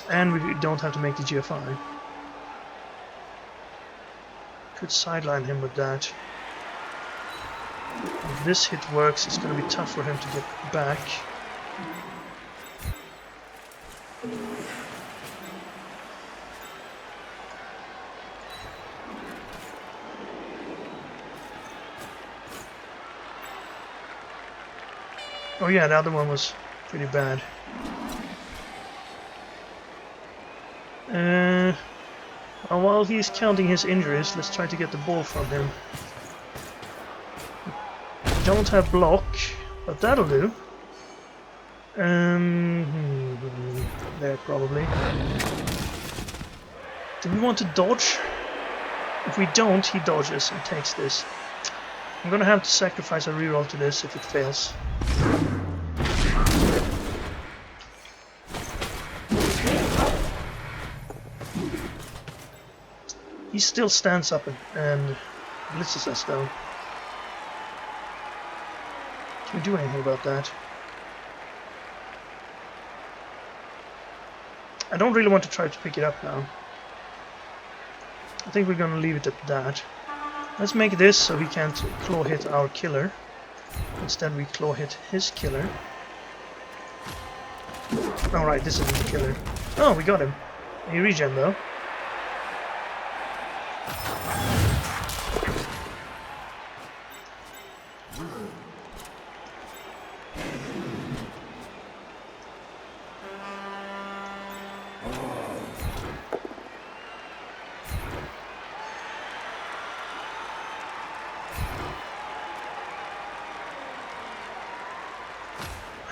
S1: And we don't have to make the GFI. Could sideline him with that. If this hit works, it's going to be tough for him to get back. Oh yeah, the other one was pretty bad. While he's counting his injuries, let's try to get the ball from him. We don't have block, but that'll do. There probably. Do we want to dodge? If we don't, he dodges and takes this. I'm gonna have to sacrifice a reroll to this if it fails. He still stands up and blitzes us though. Can we do anything about that? I don't really want to try to pick it up now. I think we're gonna leave it at that. Let's make this so he can't claw hit our killer. Instead we claw hit his killer. Alright, this isn't the killer. Oh, we got him. He regen though.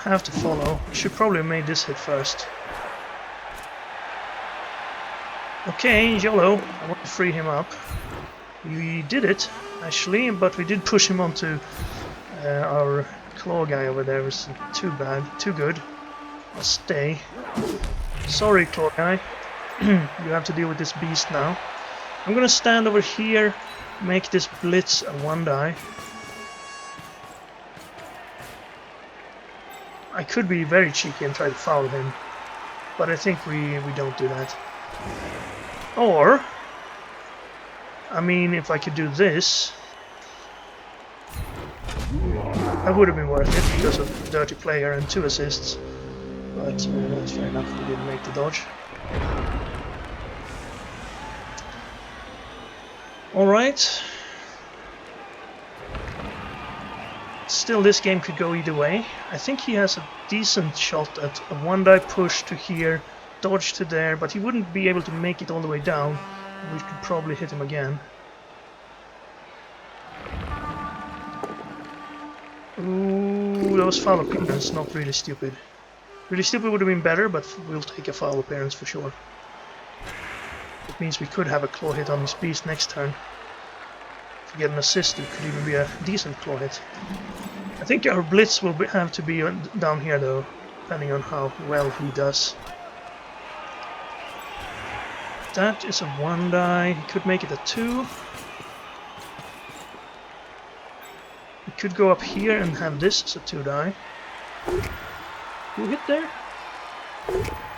S1: Have to follow. Should probably have made this hit first. Okay, YOLO. I want to free him up. We did it, actually, but we did push him onto our claw guy over there. It was too bad, too good. I'll stay. Sorry, claw guy. You have to deal with this beast now. I'm gonna stand over here, make this blitz a 1-die. I could be very cheeky and try to foul him, but I think we don't do that. Or, I mean, if I could do this, that would have been worth it because of dirty player and 2 assists. But that's fair enough, we didn't make the dodge. Alright. Still, this game could go either way. I think he has a decent shot at a 1-die push to here, dodge to there, but he wouldn't be able to make it all the way down. We could probably hit him again. Ooh, that was foul appearance, not really stupid. Really stupid would have been better, but we'll take a foul appearance for sure. It means we could have a claw hit on this beast next turn. If we get an assist, it could even be a decent claw hit. I think our blitz will have to be down here though, depending on how well he does. That is a 1-die. He could make it a 2. We could go up here and have this as a 2-die. Who hit there?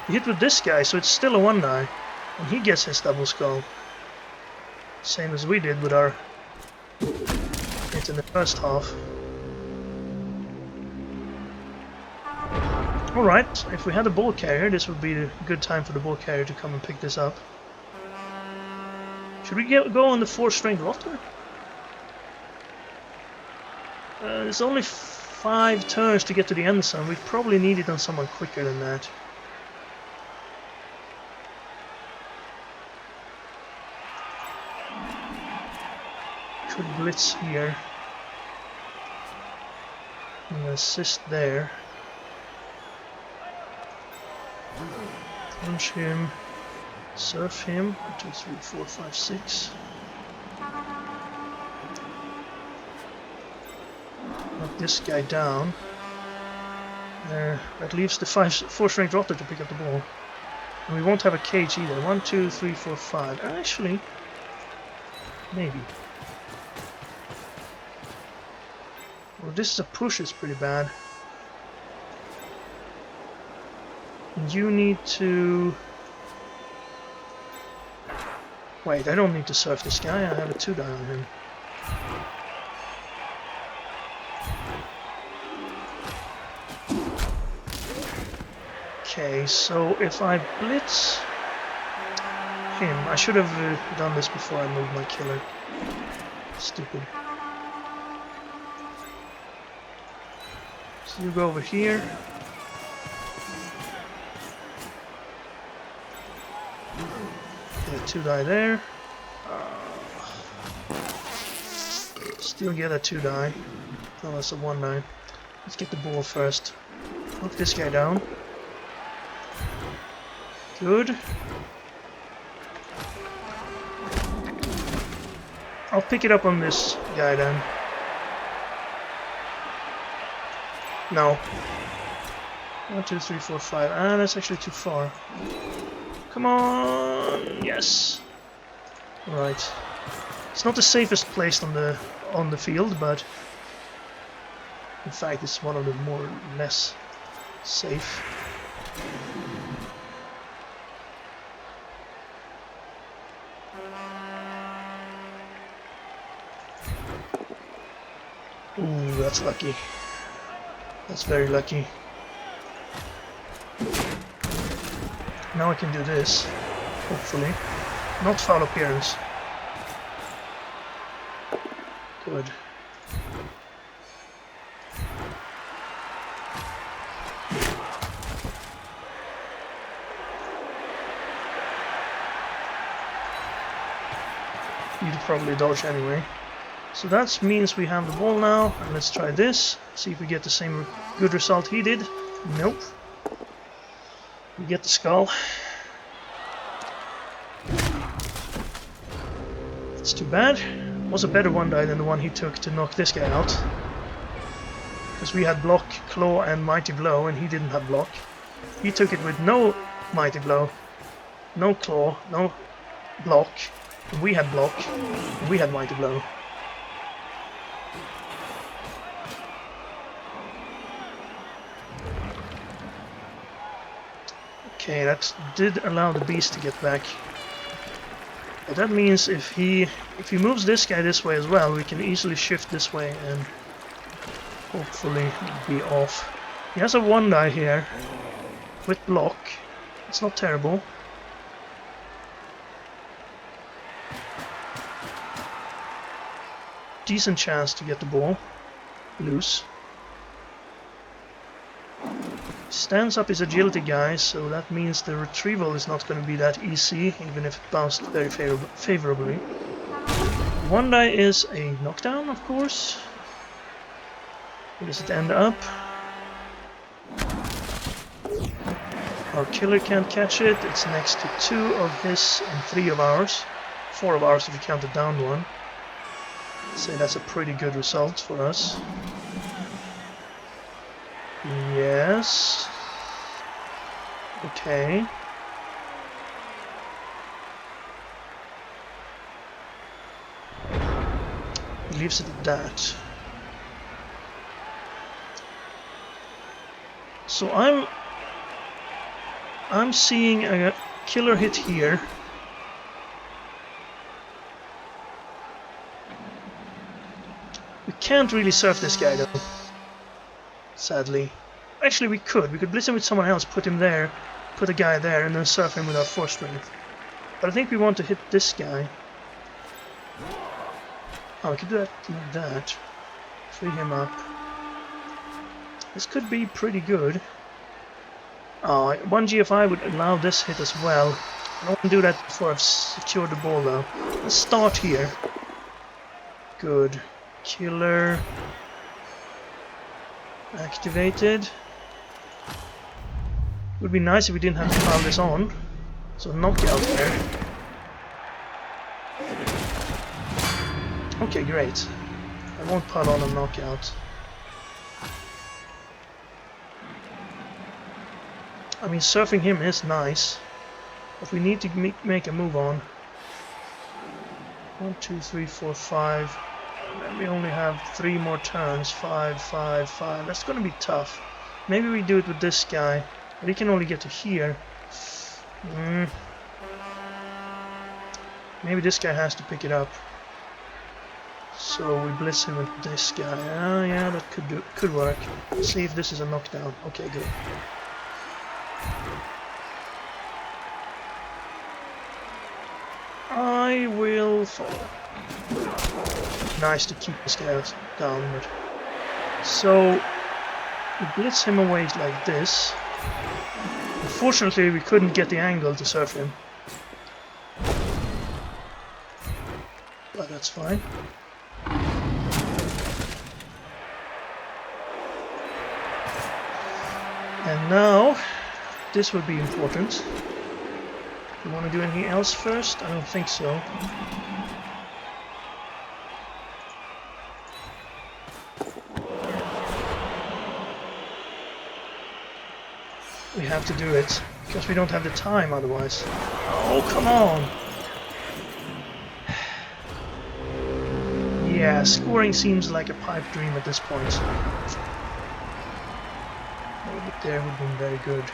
S1: He hit with this guy, so it's still a 1-die. And he gets his double skull. Same as we did with our hit in the first half. Alright, if we had a ball carrier, this would be a good time for the ball carrier to come and pick this up. Should we go on the 4-strength rotter? There's only 5 turns to get to the end zone. We probably need it on someone quicker than that. Could blitz here. And assist there. Punch him. Surf him. 1, 2, 3, 4, 5, 6. Knock this guy down. That leaves the 4-strength rotter to pick up the ball. And we won't have a cage either. 1, 2, 3, 4, 5. Actually, maybe. Well, this is a push, it's pretty bad. You need to... Wait, I don't need to surf this guy, I have a 2-die on him. Okay, so if I blitz him, I should have done this before I moved my killer. Stupid. So you go over here. Get a 2 die there. Still get a 2 die. No, that's a 1 die. Let's get the ball first. Knock this guy down. Good. I'll pick it up on this guy then. No. 1, 2, 3, 4, 5. Ah, that's actually too far. Come on! Yes! Right. It's not the safest place on the field, but in fact it's one of the more or less safe. Ooh, that's lucky. That's very lucky. Now I can do this, hopefully. Not foul appearance. Good. You'd probably dodge anyway. So that means we have the ball now, and let's try this. See if we get the same good result he did. Nope. We get the skull. It's too bad. Was a better 1 die than the one he took to knock this guy out. Because we had block, claw and mighty blow, and he didn't have block. He took it with no mighty blow, no claw, no block. And we had block, and we had mighty blow. Okay, that did allow the beast to get back. But that means if he moves this guy this way as well, we can easily shift this way and hopefully be off. He has a 1 die here with block. It's not terrible. Decent chance to get the ball loose. Stands up his agility guy, so that means the retrieval is not going to be that easy, even if it bounced very favorably. 1 die is a knockdown, of course. Where does it end up? Our killer can't catch it. It's next to 2 of his and 3 of ours. 4 of ours if you count the down one. So that's a pretty good result for us. Yes. Okay. He leaves it at that. So I'm seeing a killer hit here. We can't really surf this guy though. Sadly. Actually we could blitz him with someone else, put him there, put a guy there, and then surf him with our force strength. But I think we want to hit this guy. Oh, we could do that like that. Free him up. This could be pretty good. Oh, 1 GFI would allow this hit as well. I don't want to do that before I've secured the ball though. Let's start here. Good. Killer. Activated. Would be nice if we didn't have to pile this on. So knockout there. Okay, great. I won't pile on a knockout. I mean, surfing him is nice, but we need to make a move on. 1, 2, 3, 4, 5. And we only have 3 more turns. 5, 5, 5. That's gonna be tough. Maybe we do it with this guy, but he can only get to here. Maybe this guy has to pick it up. So we blitz him with this guy. Oh yeah, that could work. Let's see if this is a knockdown. Okay, good. I will follow. Nice to keep this guy down, but... So, we blitz him away like this. Unfortunately, we couldn't get the angle to surf him. But that's fine. And now, this will be important. Do you want to do anything else first? I don't think so. We have to do it, because we don't have the time otherwise. Oh, come on! Yeah, scoring seems like a pipe dream at this point. Oh, but there would have been very good.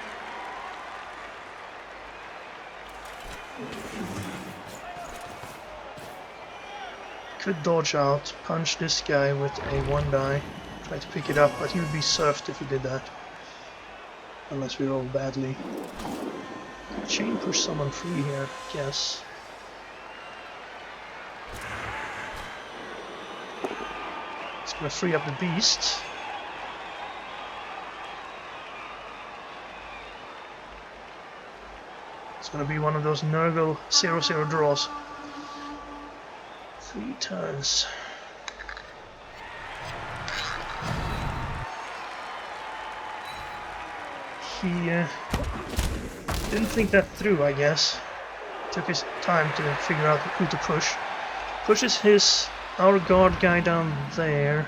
S1: Could dodge out, punch this guy with a 1-die, try to pick it up, but he would be surfed if he did that. Unless we roll badly. Chain push someone free here, yes. It's gonna free up the beast. It's gonna be one of those Nurgle 0-0 draws. 3 turns. He didn't think that through, I guess. Took his time to figure out who to push. Pushes our guard guy down there.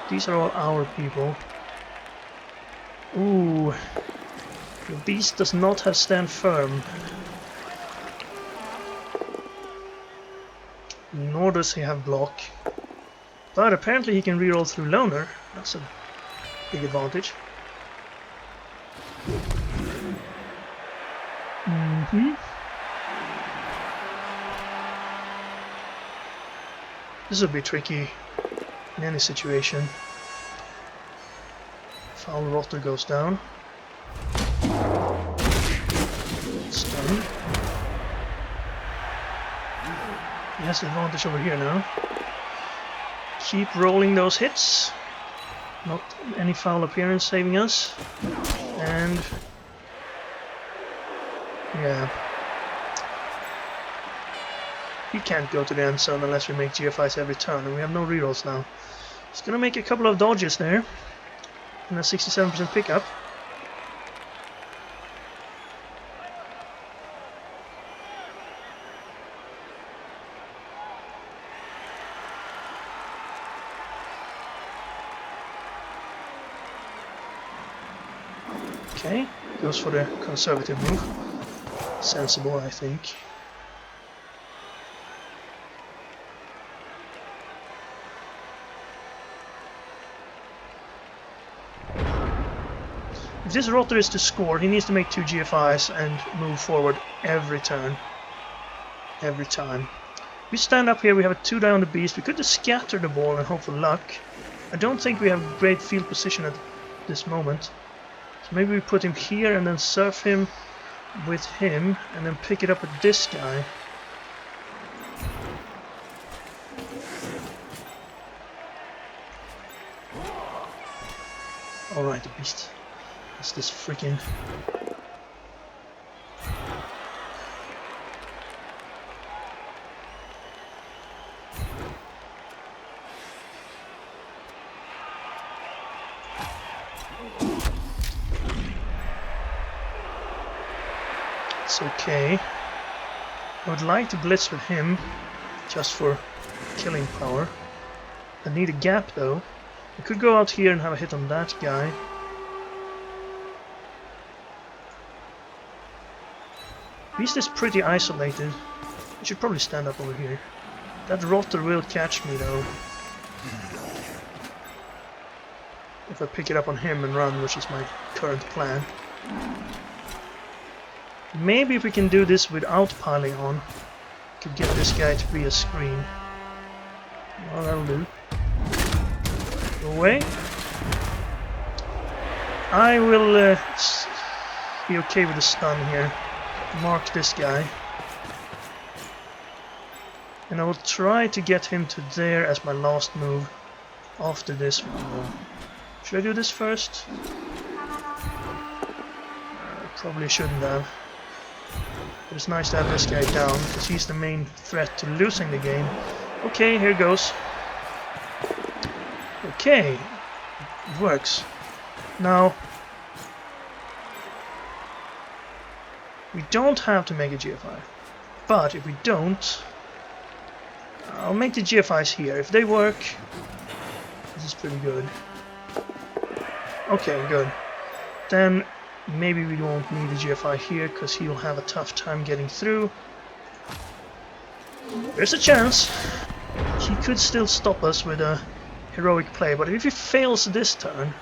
S1: These are all our people. Ooh. The beast does not have stand firm. Nor does he have block. But apparently he can reroll through loner. That's a big advantage. This will be tricky in any situation. Foul Rotter goes down. Stun. He has the advantage over here now. Keep rolling those hits. Not any foul appearance saving us. And... yeah. He can't go to the end zone unless we make GFIs every turn, and we have no rerolls now. He's gonna make a couple of dodges there. And a 67% pickup. Okay, goes for the conservative move. Sensible, I think. If this Rotter is to score, he needs to make 2 GFIs and move forward every turn. Every time. We stand up here, we have a 2-die on the beast. We could just scatter the ball and hope for luck. I don't think we have great field position at this moment. So maybe we put him here and then surf him with him and then pick it up with this guy. Alright, the beast. It's this freaking... It's okay. I would like to blitz with him, just for killing power. I need a gap though. I could go out here and have a hit on that guy. Beast is pretty isolated. I should probably stand up over here. That Rotter will catch me though. If I pick it up on him and run, which is my current plan. Maybe if we can do this without piling on, could get this guy to be a screen. Well, that'll do. Go away. I will be okay with the stun here. Mark this guy. And I will try to get him to there as my last move after this one. Should I do this first? Probably shouldn't have. But it's nice to have this guy down, because he's the main threat to losing the game. Okay, here goes. Okay, it works. Now, we don't have to make a GFI. But if we don't, I'll make the GFIs here. If they work, this is pretty good. Okay, good. Then maybe we won't need the GFI here, because he'll have a tough time getting through. There's a chance. He could still stop us with a heroic play, but if he fails this turn,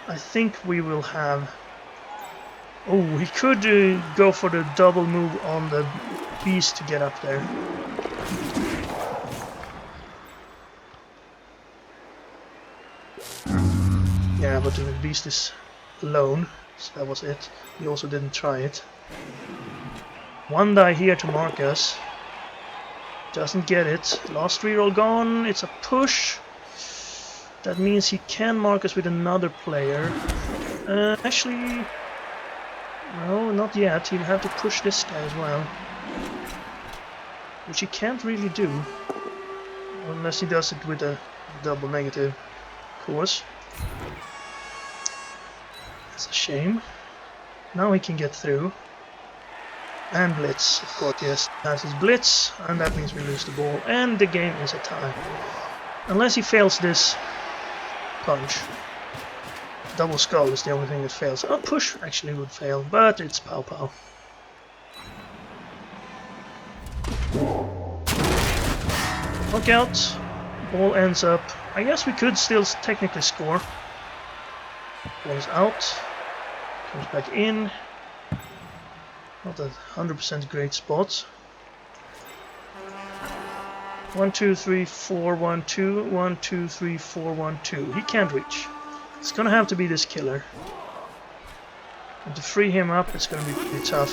S1: I think we will have... Oh, he could go for the double move on the beast to get up there. Yeah, but the beast is alone, so that was it. He also didn't try it. One die here to mark us. Doesn't get it. Last reroll gone. It's a push. That means he can mark us with another player. Actually... No, not yet. He'll have to push this guy as well. Which he can't really do. Unless he does it with a double negative, of course. That's a shame. Now he can get through. And blitz, of course, yes. Has his blitz, and that means we lose the ball. And the game is a tie. Unless he fails this punch. Double skull is the only thing that fails. Oh, push actually would fail, but it's pow pow. Knockout. Ball ends up. I guess we could still technically score. Ball is out. Comes back in. Not a 100% great spot. 1, 2, 3, 4, 1, 2. 1, 2, 3, 4, 1, 2. He can't reach. It's gonna have to be this killer. And to free him up, it's gonna be pretty tough.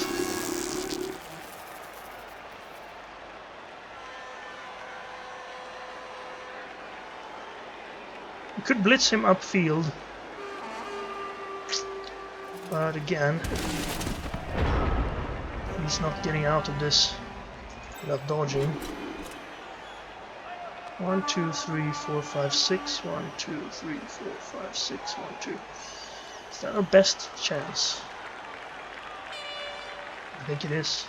S1: We could blitz him upfield. But again, he's not getting out of this without dodging. 1, 2, 3, 4, 5, 6. 1, 2, 3, 4, 5, 6, 1, 2. Is that our best chance? I think it is.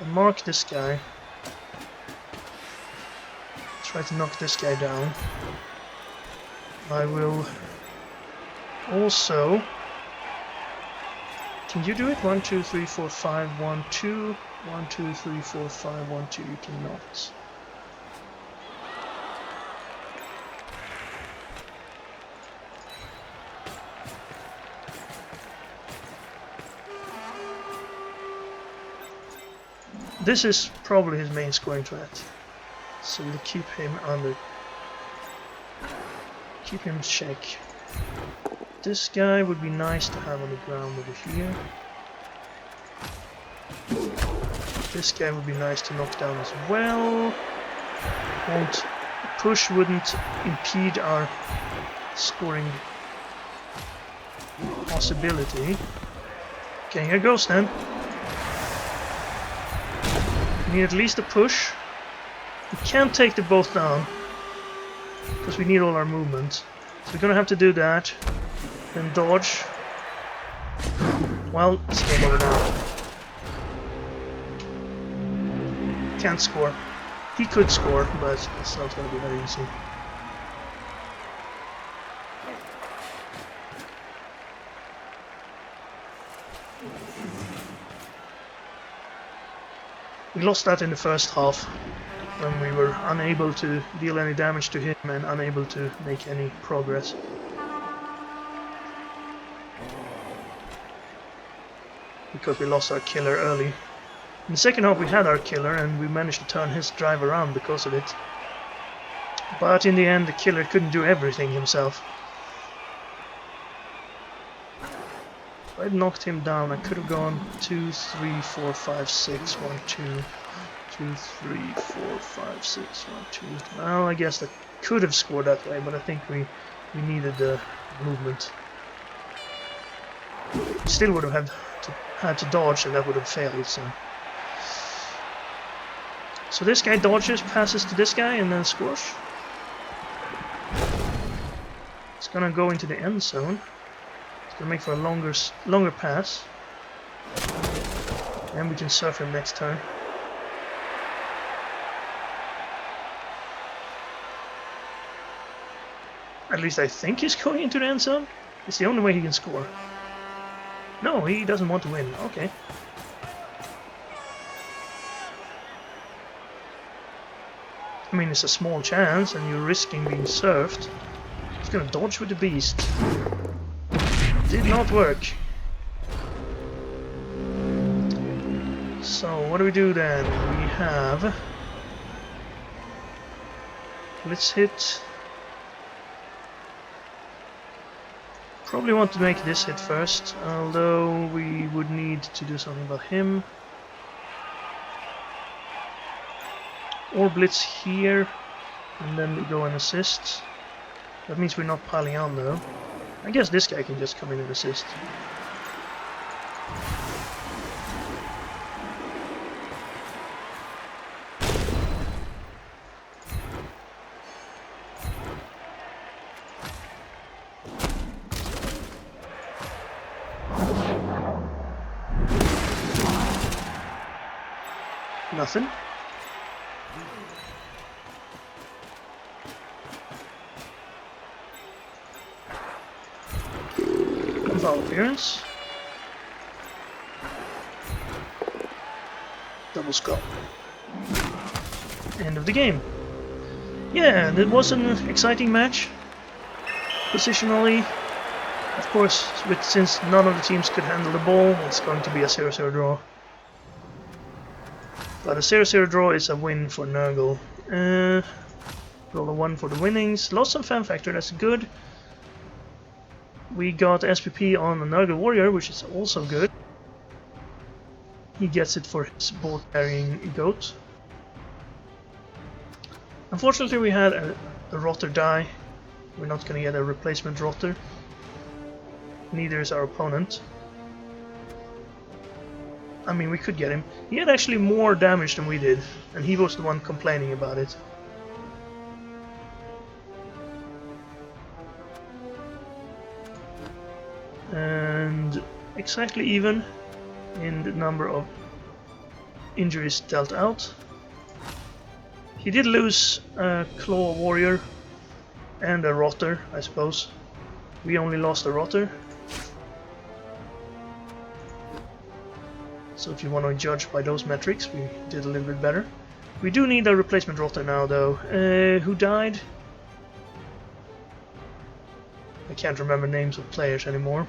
S1: I'll mark this guy. Try to knock this guy down. I will also... Can you do it? 1, 2, 3, 4, 5, 1, 2. 1, 2, 3, 4, 5, 1, 2. You cannot. This is probably his main scoring threat, so we'll keep him under, keep him in check. This guy would be nice to have on the ground over here. This guy would be nice to knock down as well. Push wouldn't impede our scoring possibility. Okay, here goes then. We need at least a push. We can't take the both down because we need all our movement. So we're gonna have to do that. Then dodge. Well, it's game over now. Can't score. He could score, but it's not gonna be very easy. We lost that in the first half, when we were unable to deal any damage to him and unable to make any progress. Because we lost our killer early. In the second half we had our killer and we managed to turn his drive around because of it. But in the end the killer couldn't do everything himself. If I'd knocked him down, I could have gone 2, 3, 4, 5, 6, 1, 2, 2, 3, 4, 5, 6, 1, 2. Well, I guess that could have scored that way, but I think we needed the movement. Still would have had to dodge, and that would have failed. So this guy dodges, passes to this guy, and then scores. It's gonna go into the end zone. It's gonna make for a longer pass, and we can surf him next turn. At least I think he's going into the end zone. It's the only way he can score. No, he doesn't want to win. Okay. I mean, it's a small chance, and you're risking being surfed. He's gonna dodge with the beast. Did not work. So, what do we do then? We have... Let's hit... Probably want to make this hit first, although we would need to do something about him. Or blitz here, and then we go and assist. That means we're not piling on though. I guess this guy can just come in and assist. Nothing. Foul appearance. Double skull. End of the game. Yeah, that was an exciting match. Positionally, of course, since none of the teams could handle the ball, it's going to be a 0-0 draw. But a 0-0 draw is a win for Nurgle. Roll a 1 for the winnings. Lost some fan factor, that's good. We got SPP on a Nurgle warrior, which is also good. He gets it for his ball carrying goat. Unfortunately, we had a rotter die. We're not going to get a replacement rotter. Neither is our opponent. I mean, we could get him. He had actually more damage than we did, and he was the one complaining about it. And exactly even in the number of injuries dealt out. He did lose a claw warrior and a rotter, I suppose. We only lost a rotter. So if you want to judge by those metrics, we did a little bit better. We do need a replacement rotter now, though. Who died? I can't remember names of players anymore.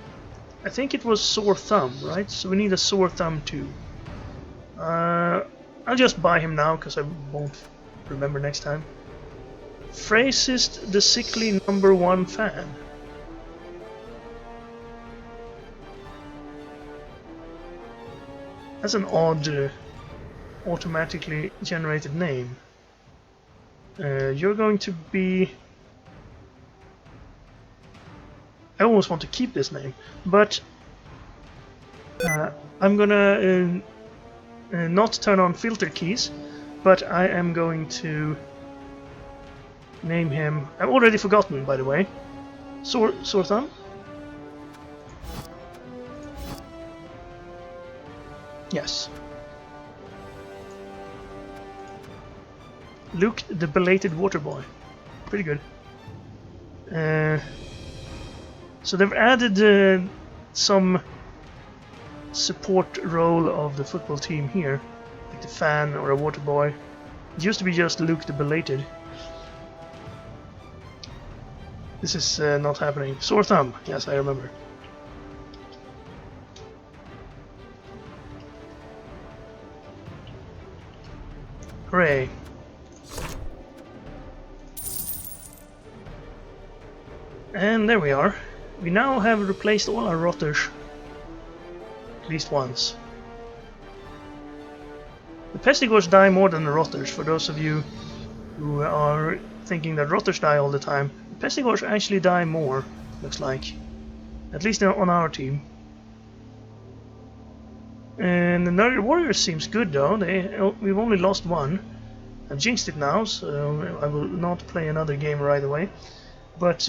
S1: I think it was Sore Thumb, right? So we need a Sore Thumb too. I'll just buy him now, because I won't remember next time. Phrasist the sickly #1 fan. That's an odd, automatically generated name. You're going to be... I almost want to keep this name, but I'm gonna not turn on filter keys, but I am going to name him... I've already forgotten, by the way. Sore Thumb? Yes. Luke the Belated Water Boy. Pretty good. So they've added some support role of the football team here, like the fan or a water boy. It used to be just Luke the Belated. This is not happening. Sore Thumb, yes, I remember. Hooray. And there we are. We now have replaced all our rotters least once. The Pestigors die more than the Rotters, for those of you who are thinking that Rotters die all the time. The Pestigors actually die more, looks like. At least on our team. And the Nurgle Warriors seems good though, we've only lost one. I jinxed it now, so I will not play another game right away. But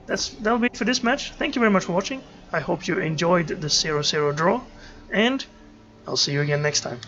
S1: that'll be it for this match. Thank you very much for watching. I hope you enjoyed the 0-0 draw, and I'll see you again next time.